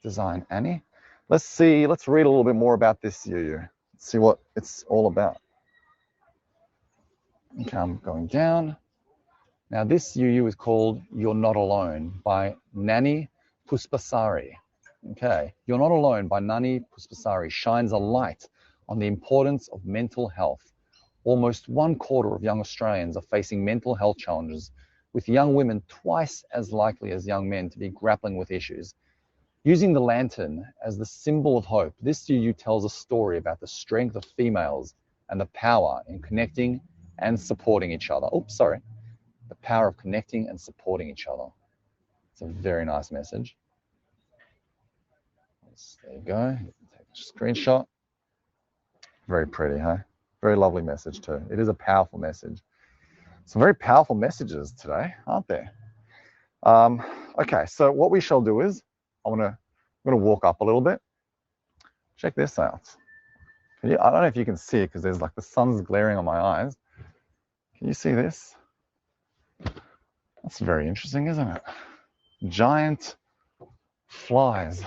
Design Annie. Let's see. Let's read a little bit more about this UooUoo. See what it's all about. Okay, I'm going down. Now this UooUoo is called You're Not Alone by Nani Puspasari. Okay, You're Not Alone by Nani Puspasari shines a light on the importance of mental health. Almost 1/4 of young Australians are facing mental health challenges, with young women twice as likely as young men to be grappling with issues. Using the lantern as the symbol of hope, this UooUoo tells a story about the strength of females and the power in connecting and supporting each other. Oops, sorry. The power of connecting and supporting each other. It's a very nice message. There you go. Take a screenshot. Very pretty, huh? Very lovely message too. It is a powerful message. Some very powerful messages today, aren't there? Okay, so what we shall do is I'm gonna walk up a little bit. Check this out. I don't know if you can see it because there's like the sun's glaring on my eyes. Can you see this? That's very interesting, isn't it? Giant flies.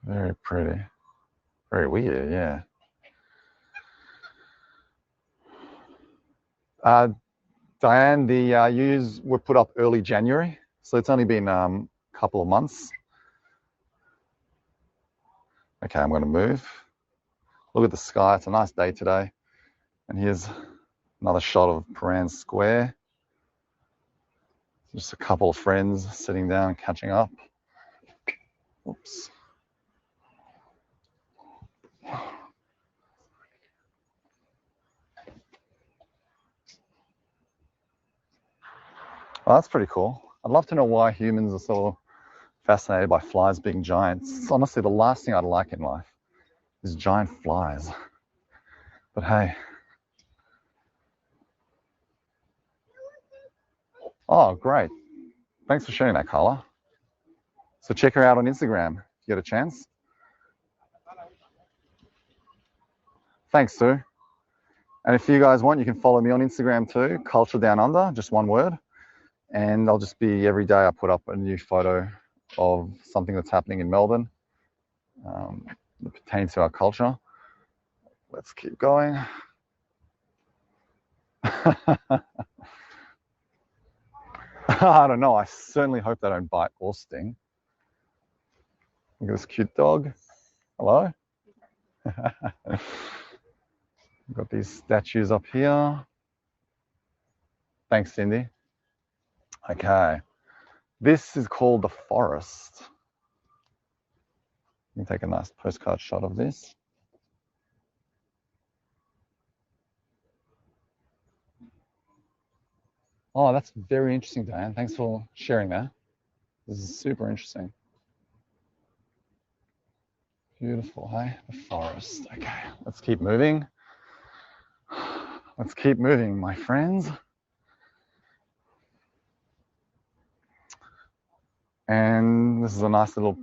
Very pretty. Very weird, yeah. Diane, the UooUoos were put up early January, so it's only been a couple of months. Okay, I'm going to move. Look at the sky. It's a nice day today. And here's another shot of Prahran Square. Just a couple of friends sitting down, catching up. Oops. Well, that's pretty cool. I'd love to know why humans are so fascinated by flies being giants. It's honestly the last thing I'd like in life is giant flies. But hey. Oh, great. Thanks for sharing that, Carla. So check her out on Instagram if you get a chance. Thanks, Sue. And if you guys want, you can follow me on Instagram too, Culture Down Under, just one word. And I'll just be, every day I put up a new photo of something that's happening in Melbourne that pertains to our culture. Let's keep going. I don't know. I certainly hope they don't bite or sting. Look at this cute dog. Hello. Got these statues up here. Thanks, Cindy. Okay. This is called the forest. Let me take a nice postcard shot of this. Oh, that's very interesting, Diane. Thanks for sharing that. This is super interesting. Beautiful, hey? The forest. Okay, let's keep moving. Let's keep moving, my friends. And this is a nice little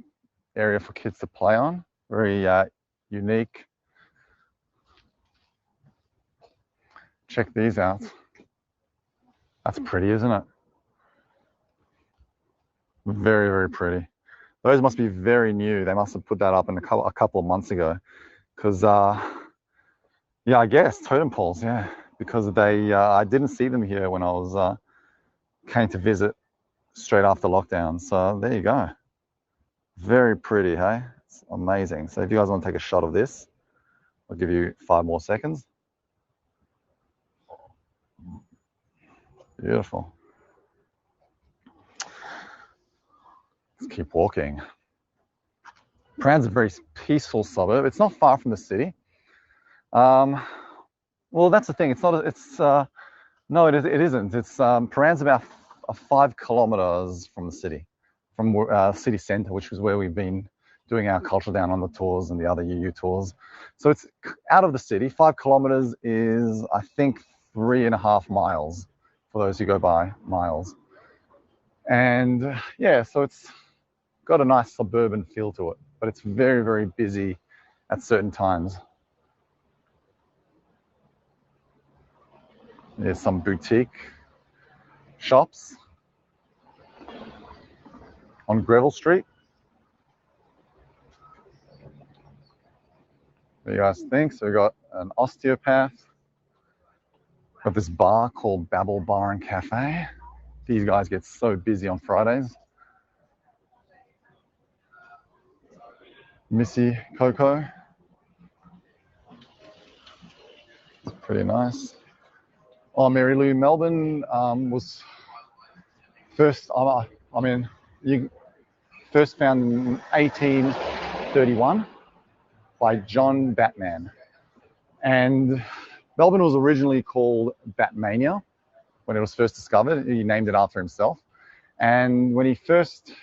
area for kids to play on. Very unique. Check these out. That's pretty, isn't it? Very, very pretty. Those must be very new. They must have put that up in a couple of months ago. Because, yeah, I guess, totem poles, yeah. Because they, I didn't see them here when I was, came to visit straight after lockdown. So there you go. Very pretty, hey? It's amazing. So if you guys want to take a shot of this, I'll give you 5 more seconds. Beautiful. Let's keep walking. Prahran's a very peaceful suburb. It's not far from the city. Well, that's the thing. It's not. It's no, it isn't. It's Prahran's about 5 kilometers from the city, from city centre, which is where we've been doing our Culture Down Under tours and the other UooUoo tours. So it's out of the city. 5 kilometers is, I think, 3.5 miles for those who go by miles. And yeah, so it's got a nice suburban feel to it, but it's very, very busy at certain times. There's some boutique shops on Greville Street. What do you guys think? So we got an osteopath. Got this bar called Babble Bar and Cafe. These guys get so busy on Fridays. Missy Coco. It's pretty nice. Oh, Mary Lou, Melbourne was first, first found in 1831 by John Batman. And Melbourne was originally called Batmania when it was first discovered. He named it after himself. And when he first,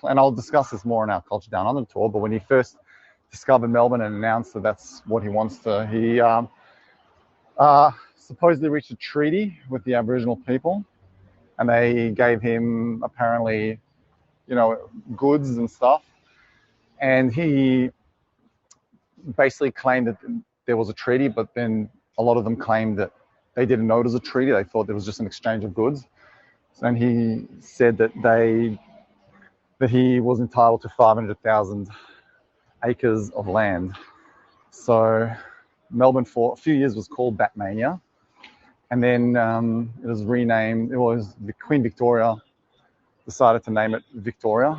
and I'll discuss this more in our Culture Down Under tour, but when he first discovered Melbourne and announced that that's what he wants to, he supposedly reached a treaty with the Aboriginal people, and they gave him apparently, you know, goods and stuff. And he basically claimed that there was a treaty, but then a lot of them claimed that they didn't know it was a treaty. They thought it was just an exchange of goods. And he said that he was entitled to 500,000 acres of land. So Melbourne for a few years was called Batmania. And then it was renamed, it was Queen Victoria decided to name it Victoria,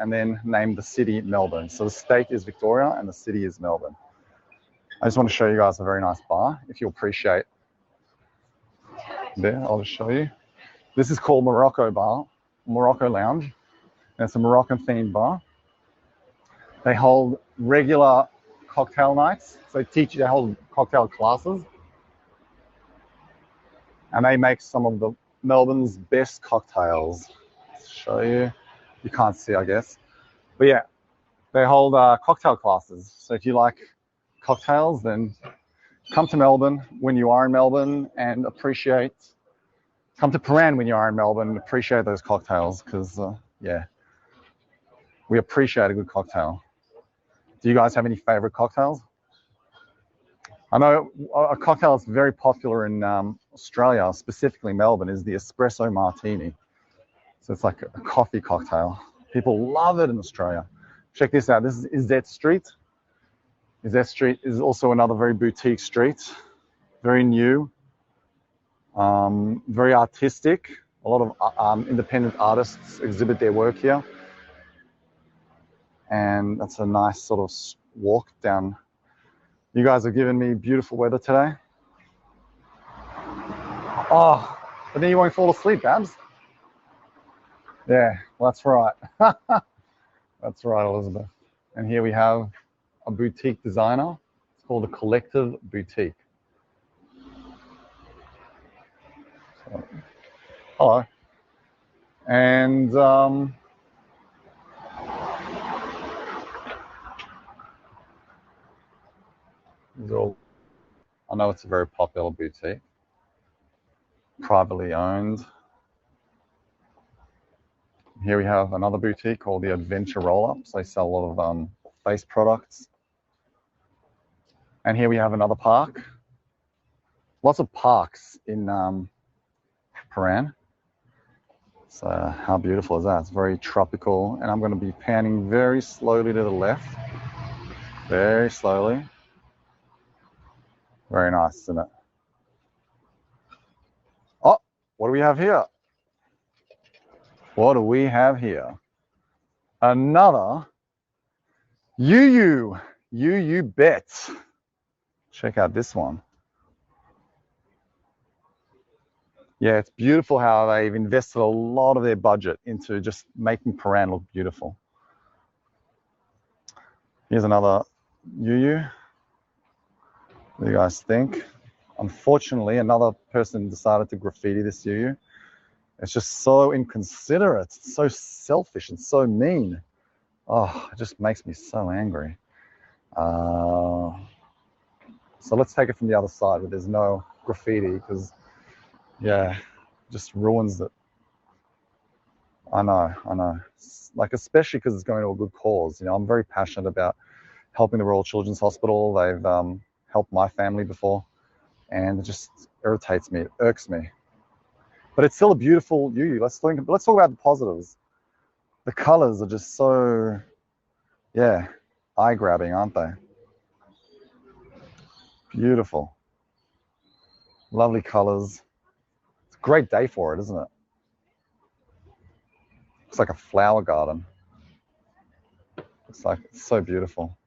and then named the city Melbourne. So the state is Victoria and the city is Melbourne. I just want to show you guys a very nice bar, if you appreciate. There, I'll just show you. This is called Morocco Lounge. And it's a Moroccan themed bar. They hold regular cocktail nights. So they hold cocktail classes. And they make some of the Melbourne's best cocktails. Let's show you. You can't see, I guess. But yeah, they hold cocktail classes. So if you like cocktails, then come to Melbourne when you are in Melbourne and come to Prahran when you are in Melbourne and appreciate those cocktails, because yeah, we appreciate a good cocktail. Do you guys have any favorite cocktails? I know a cocktail that's very popular in Australia, specifically Melbourne, is the espresso martini. So it's like a coffee cocktail. People love it in Australia. Check this out. This is Izzet Street. Izzet Street is also another very boutique street, very new, very artistic. A lot of independent artists exhibit their work here. And that's a nice sort of walk down. You guys have given me beautiful weather today. Oh, but then you won't fall asleep, Babs. Yeah, well, that's right. That's right, Elizabeth. And here we have a boutique designer. It's called a Collective Boutique. So, hello. And I know it's a very popular boutique, privately owned. Here we have another boutique called the Adventure Roll-Ups. They sell a lot of face products. And here we have another park. Lots of parks in Prahran. So how beautiful is that? It's very tropical. And I'm going to be panning very slowly to the left. Very slowly. Very nice, isn't it? Oh, what do we have here? What do we have here? Another UooUoo. UooUoo bets. Check out this one. Yeah, it's beautiful how they've invested a lot of their budget into just making Prahran look beautiful. Here's another UooUoo. What do you guys think? Unfortunately, another person decided to graffiti this UooUoo. It's just so inconsiderate, it's so selfish and so mean. Oh, it just makes me so angry. So let's take it from the other side where there's no graffiti, because yeah, just ruins it. I know. Like, especially because it's going to a good cause. You know, I'm very passionate about helping the Royal Children's Hospital. They've helped my family before, and it just irritates me, it irks me. But it's still a beautiful UooUoo. Let's talk about the positives. The colors are just so, yeah, eye-grabbing, aren't they? Beautiful. Lovely colors. It's a great day for it, isn't it? Looks like a flower garden. Looks like it's so beautiful.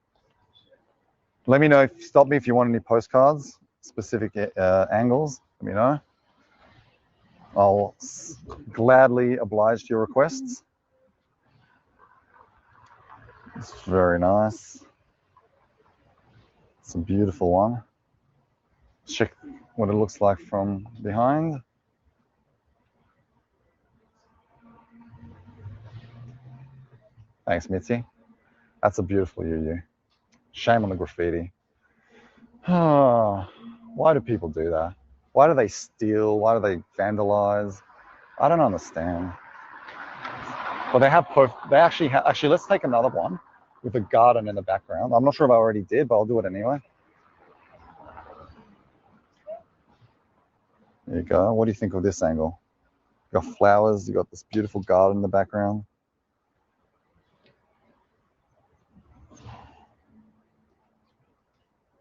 Let me know, stop me if you want any postcards, specific angles, let me know. I'll gladly oblige to your requests. It's very nice. It's a beautiful one. Check what it looks like from behind. Thanks, Mitzi. That's a beautiful UooUoo. Shame on the graffiti. Why do people do that? Why do they steal? Why do they vandalize? I don't understand. But they have actually let's take another one with a garden in the background. I'm not sure if I already did, but I'll do it anyway. There you go. What do you think of this angle? You got flowers, you got this beautiful garden in the background.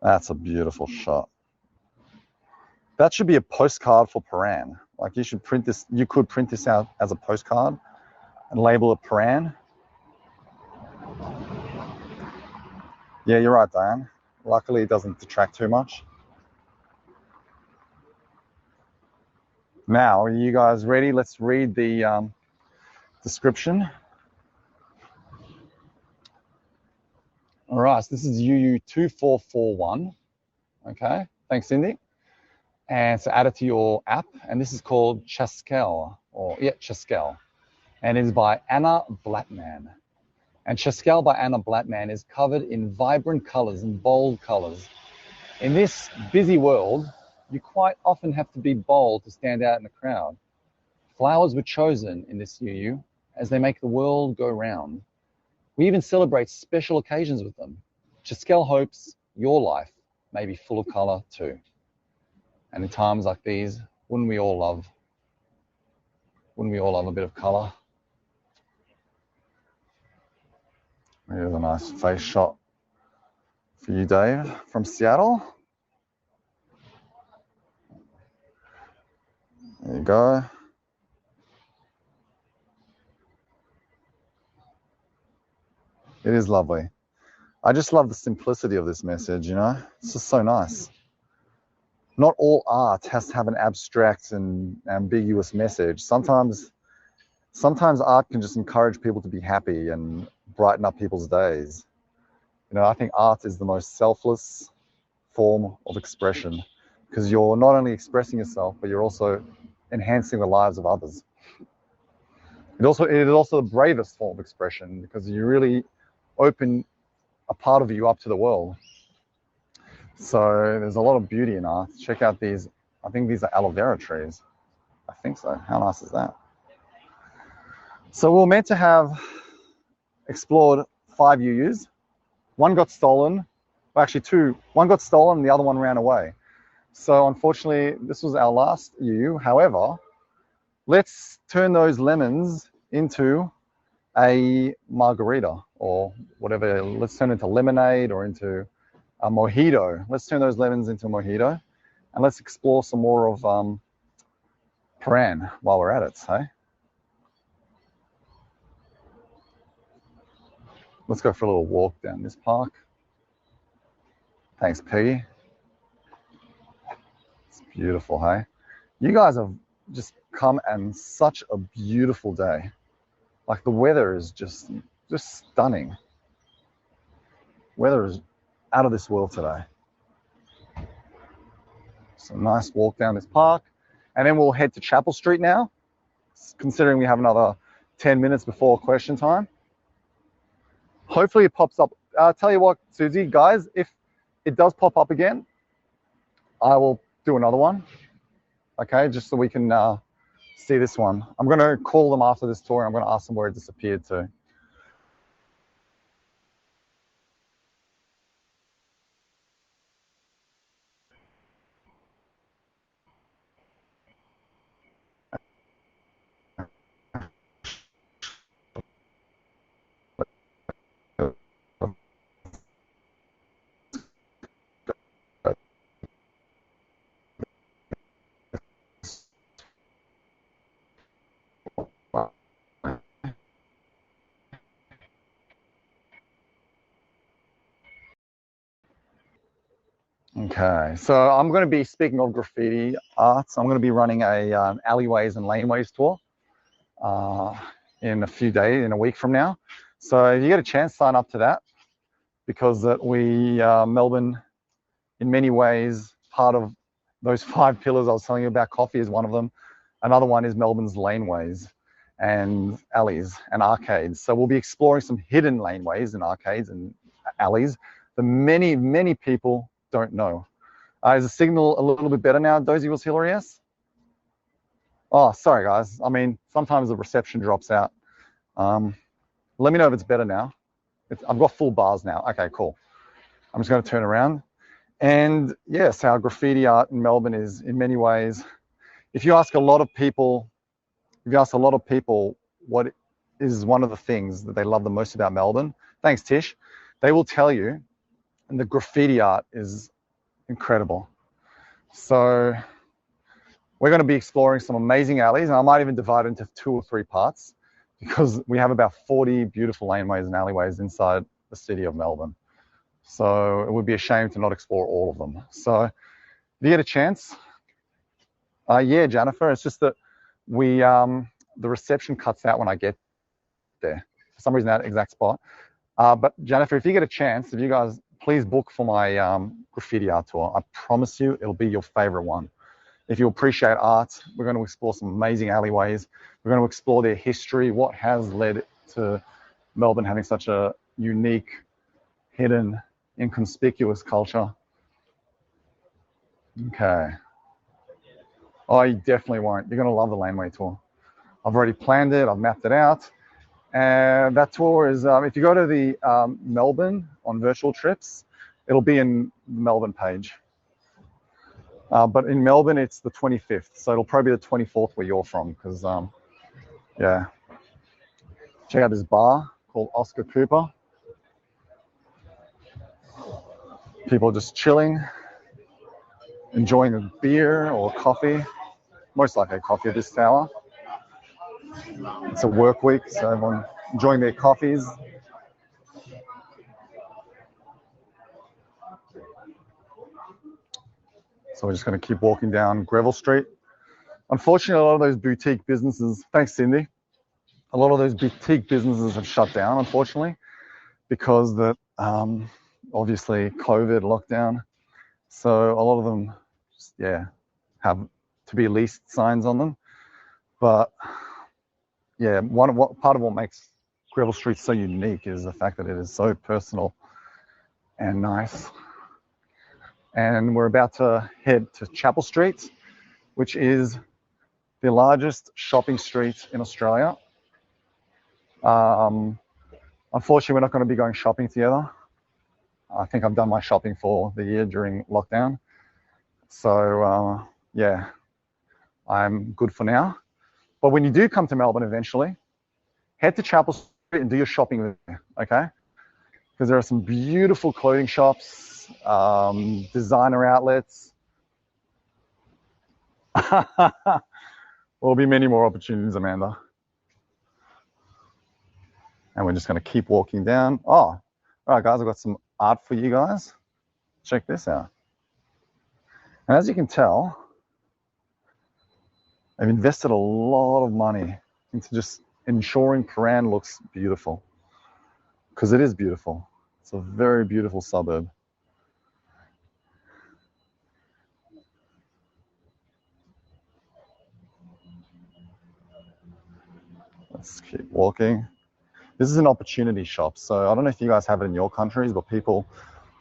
That's a beautiful shot. That should be a postcard for Prahran. Like you should print this, you could print this out as a postcard and label it Prahran. Yeah, you're right, Diane. Luckily, it doesn't detract too much. Now, are you guys ready? Let's read the description. All right, so this is UooUoo 2441. Okay, thanks, Cindy. And so add it to your app. And this is called Chaskel, Chaskel. And it is by Anna Blattman. And Chaskel by Anna Blattman is covered in vibrant colors and bold colors. In this busy world, you quite often have to be bold to stand out in the crowd. Flowers were chosen in this UooUoo as they make the world go round. We even celebrate special occasions with them. Chaskel hopes your life may be full of color too. And in times like these, wouldn't we all love a bit of color? Here's a nice face shot for you, Dave, from Seattle. There you go. It is lovely. I just love the simplicity of this message, you know? It's just so nice. Not all art has to have an abstract and ambiguous message. Sometimes art can just encourage people to be happy and brighten up people's days. You know, I think art is the most selfless form of expression because you're not only expressing yourself, but you're also enhancing the lives of others. It is also the bravest form of expression because you really open a part of you up to the world. So there's a lot of beauty in art. Check out these. I think these are aloe vera trees. I think so. How nice is that? So we were meant to have explored 5 UooUoos. One got stolen. Well, actually 2. One got stolen and the other one ran away. So unfortunately, this was our last UooUoo. However, let's turn those lemons into a margarita or whatever. Let's turn it into lemonade or into a mojito. Let's turn those lemons into a mojito and let's explore some more of Prahran while we're at it, hey? Let's go for a little walk down this park. Thanks, Peggy. It's beautiful, hey? You guys have just come on such a beautiful day. Like the weather is just stunning. Weather is out of this world today. So a nice walk down this park. And then we'll head to Chapel Street now, considering we have another 10 minutes before question time. Hopefully it pops up. I'll tell you what, Susie, guys, if it does pop up again, I will do another one. Okay, just so we can see this one. I'm going to call them after this tour and I'm going to ask them where it disappeared to. Okay, so I'm going to be, speaking of graffiti arts, I'm going to be running a alleyways and laneways tour in a few days, in a week from now. So if you get a chance, sign up to that, because Melbourne, in many ways, part of those 5 pillars I was telling you about, coffee is one of them. Another one is Melbourne's laneways and alleys and arcades. So we'll be exploring some hidden laneways and arcades and alleys that many, many people don't know. Is the signal a little bit better now, Dozy was Hillary? Yes? Oh, sorry guys. I mean, sometimes the reception drops out. Let me know if it's better now. I've got full bars now. Okay, cool. I'm just going to turn around. And yes, our graffiti art in Melbourne is, in many ways, if you ask a lot of people what is one of the things that they love the most about Melbourne, thanks Tish, they will tell you, and the graffiti art is incredible. So we're going to be exploring some amazing alleys, and I might even divide it into 2 or 3 parts, because we have about 40 beautiful laneways and alleyways inside the city of Melbourne. So it would be a shame to not explore all of them. So if you get a chance, yeah, Jennifer, it's just that the reception cuts out when I get there. For some reason, that exact spot. But Jennifer, if you get a chance, if you guys please book for my graffiti art tour. I promise you, it'll be your favorite one. If you appreciate art, we're going to explore some amazing alleyways. We're going to explore their history, what has led to Melbourne having such a unique, hidden, inconspicuous culture. Okay. Oh, you definitely won't. You're going to love the laneway tour. I've already planned it. I've mapped it out. And that tour is, if you go to the Melbourne on virtual trips, it'll be in the Melbourne page. But in Melbourne, it's the 25th. So it'll probably be the 24th where you're from, because, yeah. Check out this bar called Oscar Cooper. People just chilling, enjoying a beer or coffee. Most likely a coffee at this hour. It's a work week, so everyone enjoying their coffees. So we're just going to keep walking down Greville Street. Unfortunately, a lot of those boutique businesses, thanks Cindy, a lot of those boutique businesses have shut down, unfortunately, because that obviously COVID lockdown. So a lot of them, just, yeah, have to be leased signs on them. But yeah, part of what makes Greville Street so unique is the fact that it is so personal and nice. And we're about to head to Chapel Street, which is the largest shopping street in Australia. Unfortunately, we're not going to be going shopping together. I think I've done my shopping for the year during lockdown. So yeah, I'm good for now. But when you do come to Melbourne eventually, head to Chapel Street and do your shopping there, okay? Because there are some beautiful clothing shops, designer outlets. There'll be many more opportunities, Amanda. And we're just going to keep walking down. Oh, all right, guys, I've got some art for you guys. Check this out. And as you can tell, I've invested a lot of money into just ensuring Prahran looks beautiful, because it is beautiful. It's a very beautiful suburb. Let's keep walking. This is an opportunity shop. So I don't know if you guys have it in your countries, but people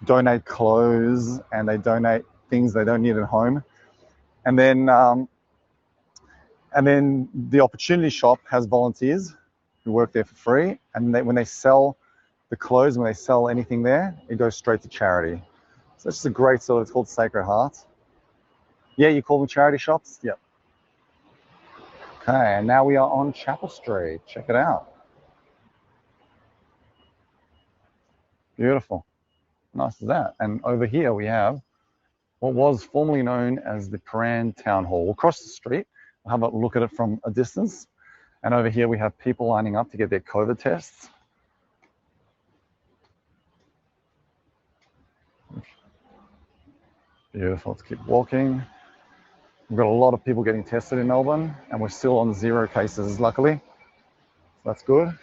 donate clothes and they donate things they don't need at home. And then the opportunity shop has volunteers who work there for free. And when they sell the clothes, when they sell anything there, it goes straight to charity. So it's just a great sort of, it's called Sacred Heart. Yeah, you call them charity shops? Yep. Okay, and now we are on Chapel Street. Check it out. Beautiful. Nice as that. And over here we have what was formerly known as the Prahran Town Hall. Across the street, we'll have a look at it from a distance. And over here we have people lining up to get their COVID tests. Beautiful. Let's keep walking. We've got a lot of people getting tested in Melbourne, and we're still on 0 cases, luckily. So that's good.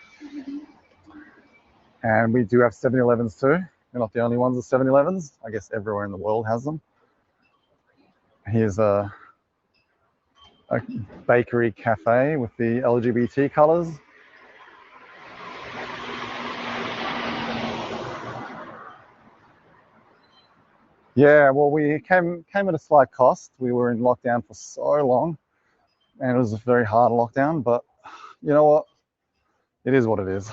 And we do have 7-Elevens too. We're not the only ones with 7-Elevens. I guess everywhere in the world has them. Here's a bakery cafe with the LGBT colours. Yeah, well, we came at a slight cost. We were in lockdown for so long, and it was a very hard lockdown, but you know what? It is what it is.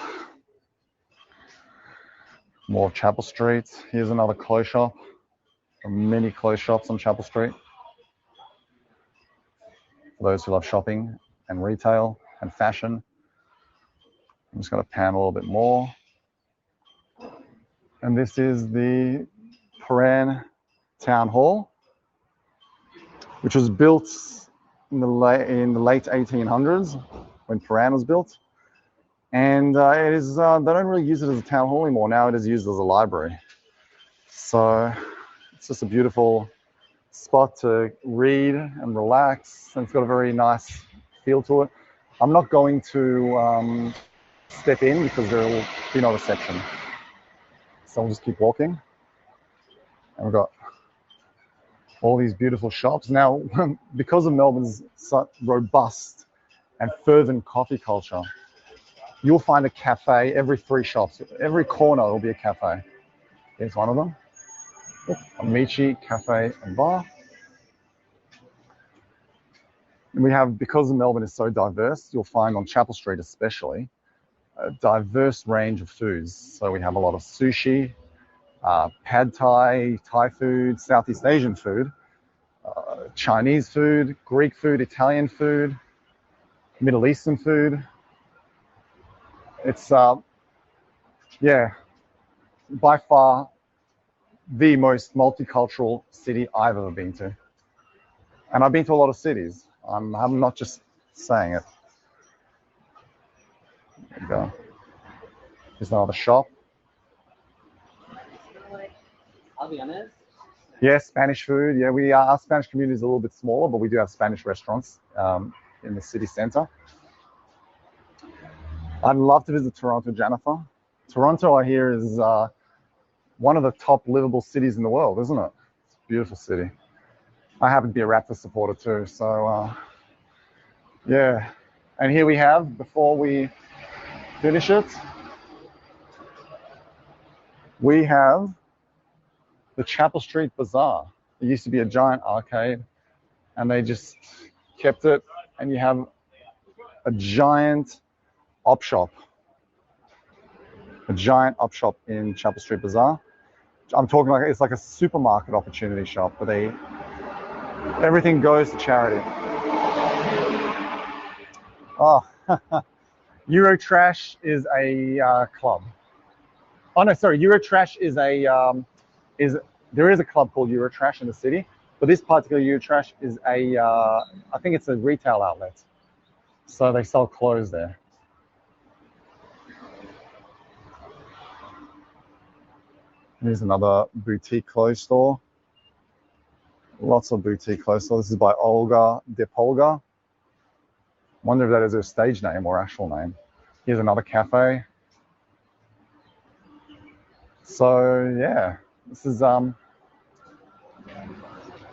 More of Chapel Street. Here's another clothes shop. Many clothes shops on Chapel Street. For those who love shopping and retail and fashion. I'm just going to pan a little bit more. And this is the Prahran Town Hall, which was built in the late 1800s when Prahran was built. And it is they don't really use it as a town hall anymore. Now it is used as a library. So it's just a beautiful spot to read and relax, and it's got a very nice feel to it. I'm not going to step in because there will be no reception. So I'll just keep walking. And we've got all these beautiful shops. Now, because of Melbourne's such robust and fervent coffee culture, you'll find a cafe every 3 shops. Every corner will be a cafe. Here's one of them. Amici Cafe and Bar. And we have, because Melbourne is so diverse, you'll find on Chapel Street especially, a diverse range of foods. So we have a lot of sushi, pad Thai, Thai food, Southeast Asian food, Chinese food, Greek food, Italian food, Middle Eastern food. It's, yeah, by far the most multicultural city I've ever been to. And I've been to a lot of cities. I'm not just saying it. There you go. Here's another shop. I'll be honest. Yeah, Spanish food. Yeah, our Spanish community is a little bit smaller, but we do have Spanish restaurants in the city centre. I'd love to visit Toronto, Jennifer. Toronto, I hear, is one of the top livable cities in the world, isn't it? It's a beautiful city. I happen to be a Raptors supporter too, so yeah. And here we have, before we finish it, we have the Chapel Street Bazaar. It used to be a giant arcade, and they just kept it, and you have a giant op shop. A giant op shop in Chapel Street Bazaar. I'm talking like it's like a supermarket opportunity shop, but everything goes to charity. Oh, Eurotrash is a club. Oh no, sorry, Eurotrash is there is a club called Eurotrash in the city, but this particular Eurotrash is I think it's a retail outlet. So they sell clothes there. Here's another boutique clothes store. Lots of boutique clothes stores. This is by Olga Depolga. Wonder if that is her stage name or actual name. Here's another cafe. So yeah, this is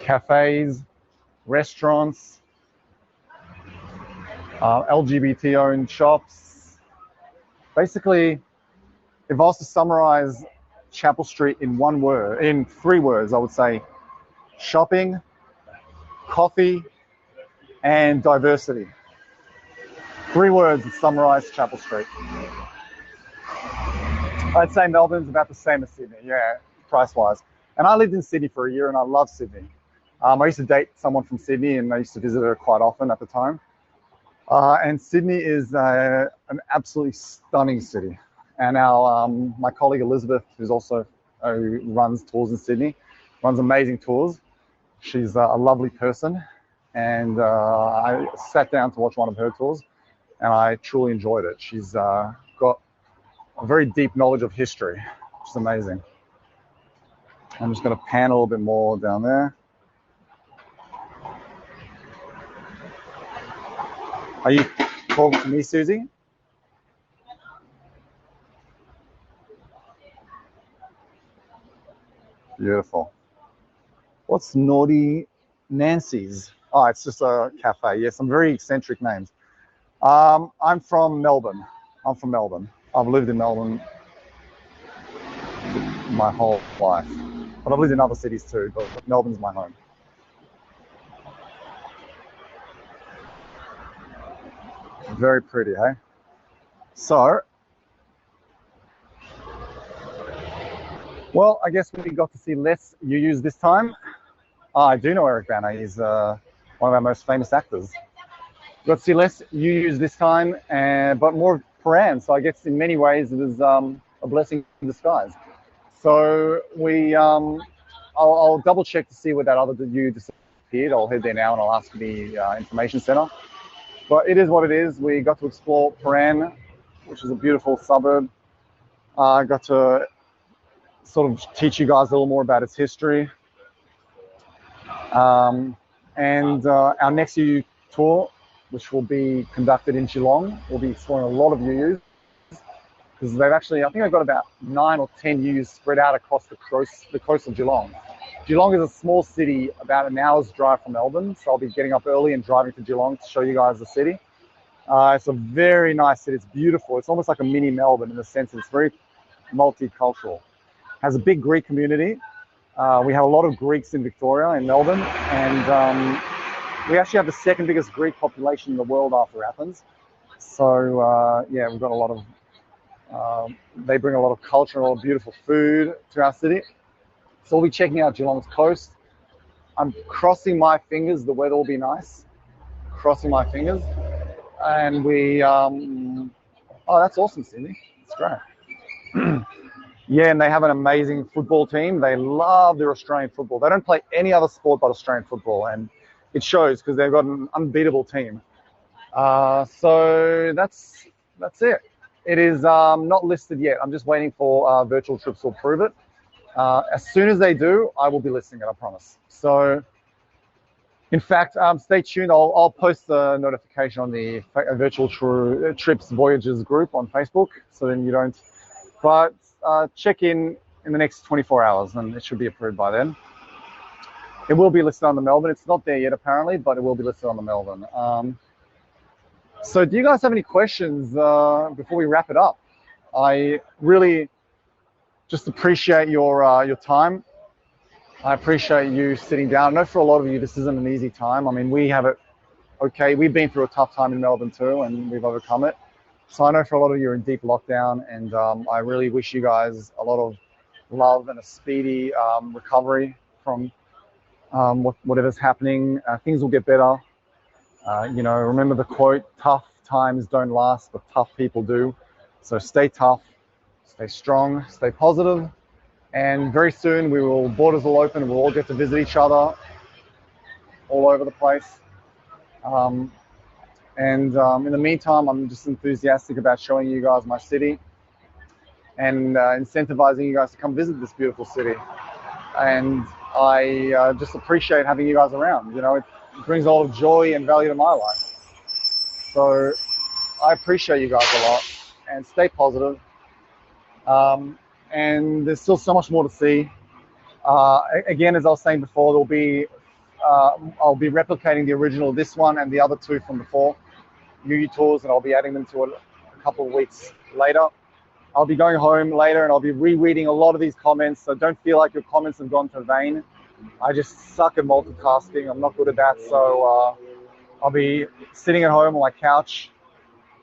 cafes, restaurants, LGBT-owned shops. Basically, if I was to summarize Chapel Street in 3 words, I would say shopping, coffee, and diversity. 3 words that summarize Chapel Street. I'd say Melbourne's about the same as Sydney, yeah, price-wise. And I lived in Sydney for a year, and I love Sydney. I used to date someone from Sydney, and I used to visit her quite often at the time. And Sydney is an absolutely stunning city. And my colleague Elizabeth, who runs tours in Sydney, runs amazing tours. She's a lovely person, and I sat down to watch one of her tours, and I truly enjoyed it. She's got a very deep knowledge of history, which is amazing. I'm just going to pan a little bit more down there. Are you talking to me, Susie? Beautiful. What's Naughty Nancy's? Oh, it's just a cafe. Yes, some very eccentric names. I'm from Melbourne. I've lived in Melbourne my whole life. But I've lived in other cities too, but Melbourne's my home. Very pretty, hey? So, well, I guess we got to see less UooUoos this time. I do know Eric Bana. He's one of our most famous actors. Got to see less UooUoos this time, but more Prahran. So I guess in many ways it was a blessing in disguise. So I'll double check to see where that other UooUoo disappeared. I'll head there now and I'll ask the information centre. But it is what it is. We got to explore Prahran, which is a beautiful suburb. I got to sort of teach you guys a little more about its history. And our next UooUoo tour, which will be conducted in Geelong, we'll be exploring a lot of UooUoos. Because they've actually, I think they've got about 9 or 10 UooUoos spread out across the coast of Geelong. Geelong is a small city, about an hour's drive from Melbourne. So I'll be getting up early and driving to Geelong to show you guys the city. It's a very nice city. It's beautiful. It's almost like a mini Melbourne in the sense that it's very multicultural. Has a big Greek community. We have a lot of Greeks in Victoria, in Melbourne. And we actually have the second biggest Greek population in the world after Athens. So yeah, we've got a lot of, they bring a lot of culture and a lot of beautiful food to our city. So we'll be checking out Geelong's coast. I'm crossing my fingers, the weather will be nice. Crossing my fingers. And we, oh, that's awesome, Cindy. It's great. Yeah, and they have an amazing football team. They love their Australian football. They don't play any other sport but Australian football. And it shows because they've got an unbeatable team. So that's it. It is not listed yet. I'm just waiting for Virtual Trips to approve it. As soon as they do, I will be listing it, I promise. So, in fact, stay tuned. I'll post the notification on the Virtual Trips Voyages group on Facebook, so then you don't. But check in the next 24 hours, and it should be approved by then. It will be listed on the Melbourne. It's not there yet, apparently, but it will be listed on the Melbourne. So do you guys have any questions before we wrap it up? I really just appreciate your time. I appreciate you sitting down. I know for a lot of you this isn't an easy time. I mean, we have it okay. We've been through a tough time in Melbourne too, and we've overcome it. So I know for a lot of you are in deep lockdown, and I really wish you guys a lot of love and a speedy recovery from whatever's happening. Things will get better. You know, remember the quote, tough times don't last, but tough people do. So stay tough, stay strong, stay positive. And very soon borders will open and we'll all get to visit each other all over the place. In the meantime, I'm just enthusiastic about showing you guys my city and incentivizing you guys to come visit this beautiful city. And I just appreciate having you guys around. You know, it brings a lot of joy and value to my life. So I appreciate you guys a lot, and stay positive. And there's still so much more to see. Again, as I was saying before, I'll be replicating the original, this one and the other two from before, UooUoo tours, and I'll be adding them to a couple of weeks later. I'll be going home later and I'll be rereading a lot of these comments, so don't feel like your comments have gone to vain. I just suck at multitasking. I'm not good at that, so I'll be sitting at home on my couch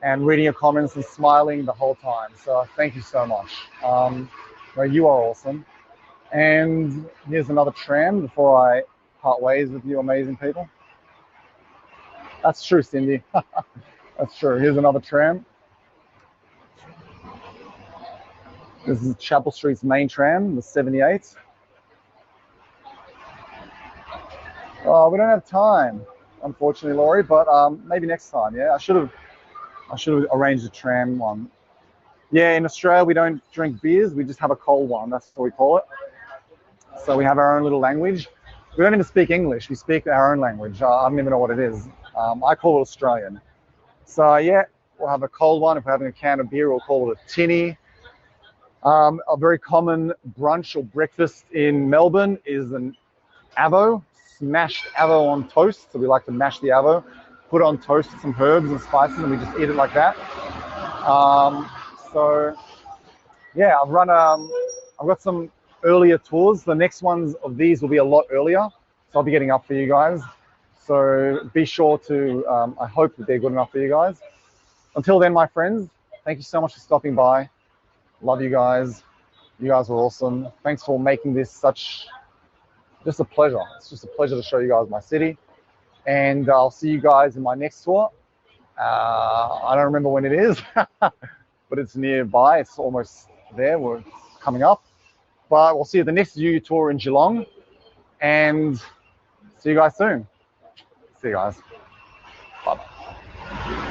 and reading your comments and smiling the whole time. So thank you so much. Well, you are awesome. And here's another tram before I part ways with you amazing people. That's true, Cindy. That's true. Here's another tram. This is Chapel Street's main tram, the 78. Oh, we don't have time, unfortunately, Laurie, but maybe next time, yeah? I should have arranged a tram one. Yeah, in Australia, we don't drink beers, we just have a cold one, that's what we call it. So we have our own little language. We don't even speak English, we speak our own language. I don't even know what it is. I call it Australian. So yeah, we'll have a cold one. If we're having a can of beer, we'll call it a tinny. A very common brunch or breakfast in Melbourne is an avo, smashed avo on toast. So we like to mash the avo, put it on toast with some herbs and spices, and we just eat it like that. So yeah, I've got some earlier tours. The next ones of these will be a lot earlier, so I'll be getting up for you guys. So be sure to, I hope that they're good enough for you guys. Until then, my friends, thank you so much for stopping by. Love you guys. You guys are awesome. Thanks for making this just a pleasure. It's just a pleasure to show you guys my city. And I'll see you guys in my next tour. I don't remember when it is, but it's nearby. It's almost there. We're coming up. But we'll see you at the next UooUoo tour in Geelong. And see you guys soon. See you guys. Bye-bye.